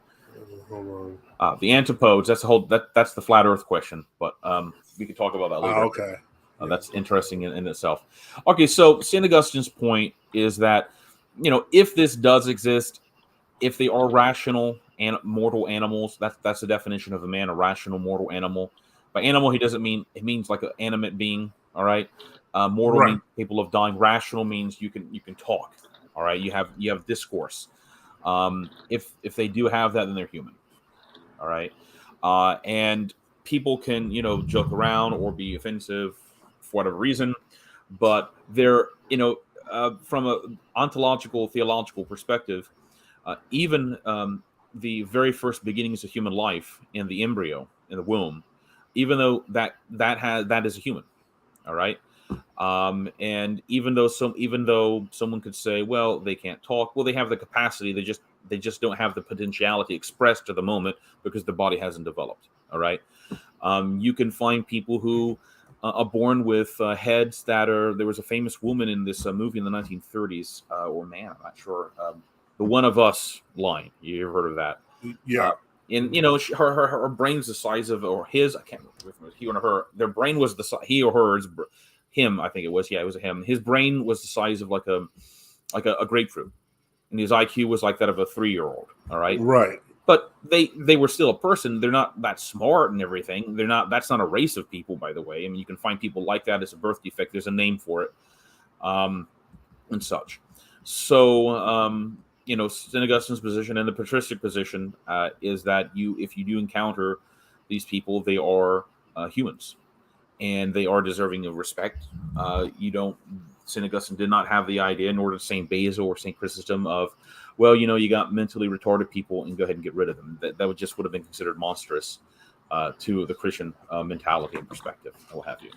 Hold on. The antipodes. That's that's the flat Earth question, but we could talk about that later. Okay. That's interesting in itself. Okay, so St. Augustine's point is that, if this does exist, if they are rational and mortal animals, that's the definition of a man, a rational mortal animal. By animal, it means like an animate being. All right, mortal means capable of dying. Rational means you can talk. All right, you have discourse. If they do have that, then they're human. All right, and people can joke around or be offensive for whatever reason, but they're from an ontological, theological perspective, even the very first beginnings of human life in the embryo, in the womb, even though that is a human, all right. And even though someone could say, well, they can't talk, well, they have the capacity. They just don't have the potentiality expressed to the moment because the body hasn't developed. All right. You can find people who are born with heads that are. There was a famous woman in this movie in the 1930s, or man, I'm not sure. The One of Us line. You've heard of that? Yeah. And her brain's the size of, or his. I can't remember if it was he or her. Their brain was the size. He or hers. Him, I think it was. Yeah, it was a him. His brain was the size of like a grapefruit, and his IQ was like that of a 3-year-old. All right. Right. But they were still a person. They're not that smart and everything. They're not. That's not a race of people, by the way. I mean, you can find people like that as a birth defect. There's a name for it, and such. So, St. Augustine's position and the patristic position is that if you do encounter these people, they are humans, and they are deserving of respect. St. Augustine did not have the idea, nor did St. Basil or St. Chrysostom, of, well, you got mentally retarded people and go ahead and get rid of them. That would have been considered monstrous to the Christian mentality and perspective, what have you.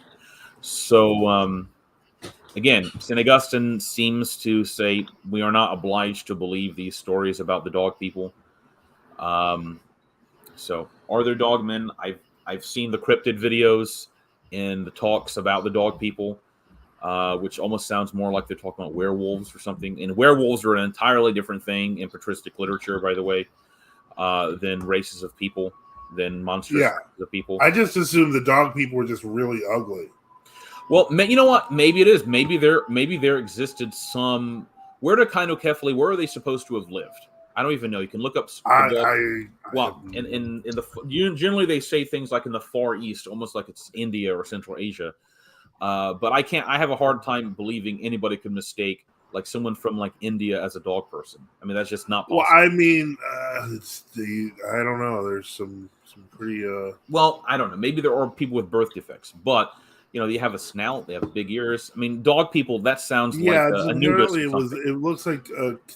So, again, St. Augustine seems to say we are not obliged to believe these stories about the dog people. So, are there dogmen? I've seen the cryptid videos and the talks about the dog people, which almost sounds more like they're talking about werewolves or something. And werewolves are an entirely different thing in patristic literature, by the way, than races of people, than monstrous races of people. I just assumed the dog people were just really ugly. Well, you know what? Maybe it is. Maybe there existed some. Where do Kainokephali? Where are they supposed to have lived? I don't even know. You can look up. Generally they say things like in the Far East, almost like it's India or Central Asia. But I can't. I have a hard time believing anybody could mistake like someone from like India as a dog person. I mean, that's just not possible. Well, I mean, I don't know. There's some pretty. Well, I don't know. Maybe there are people with birth defects, but you have a snout, they have big ears. I mean, dog people. That sounds like a nudist. It looks like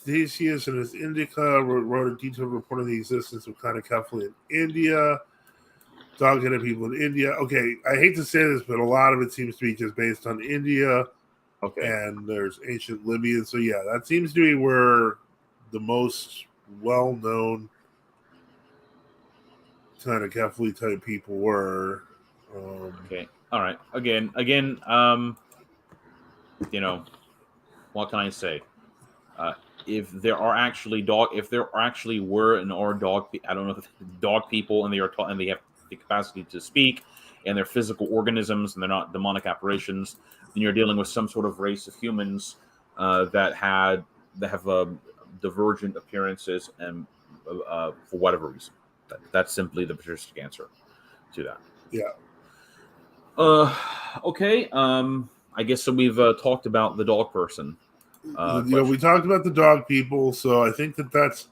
Cassius and his Indica wrote a detailed report on the existence of Kainokephali in India. Dog-headed people in India. Okay, I hate to say this, but a lot of it seems to be just based on India. Okay. And there's ancient Libya. So, yeah, that seems to be where the most well-known Kainokephali type people were. Okay. All right. Again, what can I say? If there actually were and are dog, I don't know, dog people, and they are and they have the capacity to speak, and they're physical organisms, and they're not demonic apparitions, then you're dealing with some sort of race of humans that have divergent appearances, and for whatever reason, that's simply the patristic answer to that. Yeah. Okay. I guess so. We've talked about the dog person. We talked about the dog people, so I think that's.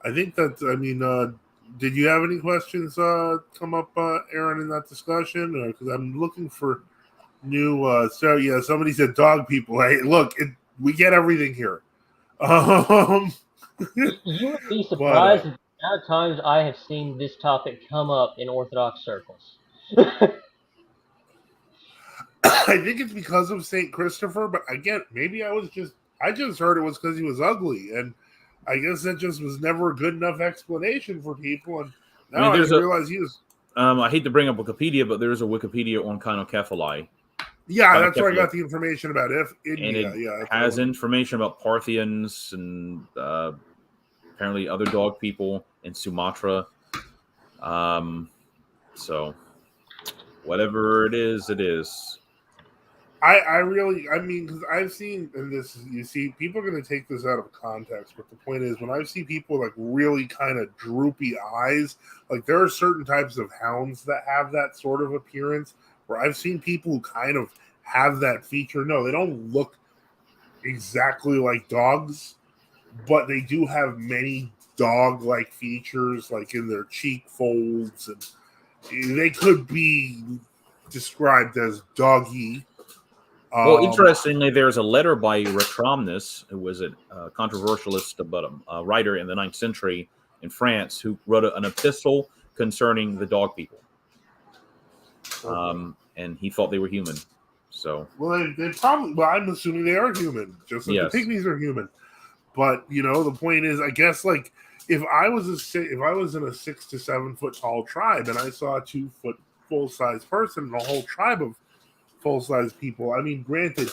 I mean, did you have any questions come up, Aaron, in that discussion? Because I'm looking for new. So yeah, somebody said dog people. Hey, look, we get everything here. You would be surprised at the amount of times I have seen this topic come up in Orthodox circles. I think it's because of St. Christopher, but again, maybe I just heard it was because he was ugly, and I guess that just was never a good enough explanation for people. And now I realize he was. I hate to bring up Wikipedia, but there is a Wikipedia on Kainokephali. Yeah, that's where I got the information about India. And it has information about Parthians and apparently other dog people in Sumatra. So whatever it is, it is. I mean, because I've seen, and this, you see, people are going to take this out of context, but the point is, when I see people like really kind of droopy eyes, like there are certain types of hounds that have that sort of appearance, where I've seen people who kind of have that feature. No, they don't look exactly like dogs, but they do have many dog-like features, like in their cheek folds, and they could be described as doggy. Well, interestingly, there's a letter by Retromnus, who was a controversialist, but a writer in the 9th century in France, who wrote an epistle concerning the dog people. and he thought they were human. So, well, they probably. Well, I'm assuming they are human, just like Yes. the pygmies are human. But the point is, I guess, like if I was in a 6 to 7 foot tall tribe and I saw a 2 foot full size person and a whole tribe of full size people, I mean, granted,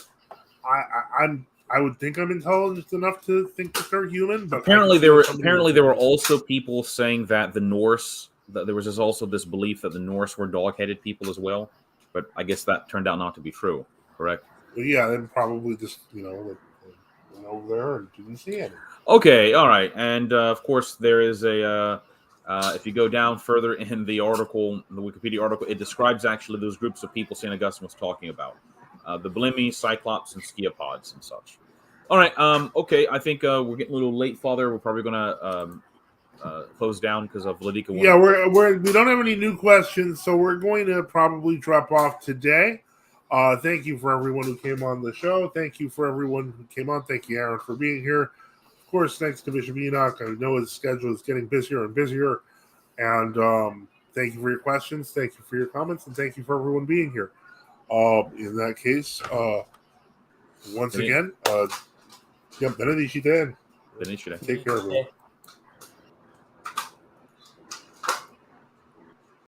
I would think I'm intelligent enough to think that they're human, but apparently there were also people saying that the Norse, that there was also this belief that the Norse were dog-headed people as well, but I guess that turned out not to be true. Correct? Yeah, they probably just went over there and didn't see any. Okay, all right, and of course there is a. If you go down further in the article, the Wikipedia article, it describes actually those groups of people St. Augustine was talking about. The Blimy, Cyclops, and Sciapods and such. All right, okay, I think we're getting a little late, Father. We're probably going to close down because of Ladika. Yeah, we don't have any new questions, so we're going to probably drop off today. Thank you for everyone who came on the show. Thank you for everyone who came on. Thank you, Aaron, for being here. Of course, thanks to Bishop Enoch. I know his schedule is getting busier and busier. And thank you for your questions. Thank you for your comments. And thank you for everyone being here. In that case, once again, benedicite. Benedicite. Take care, everyone.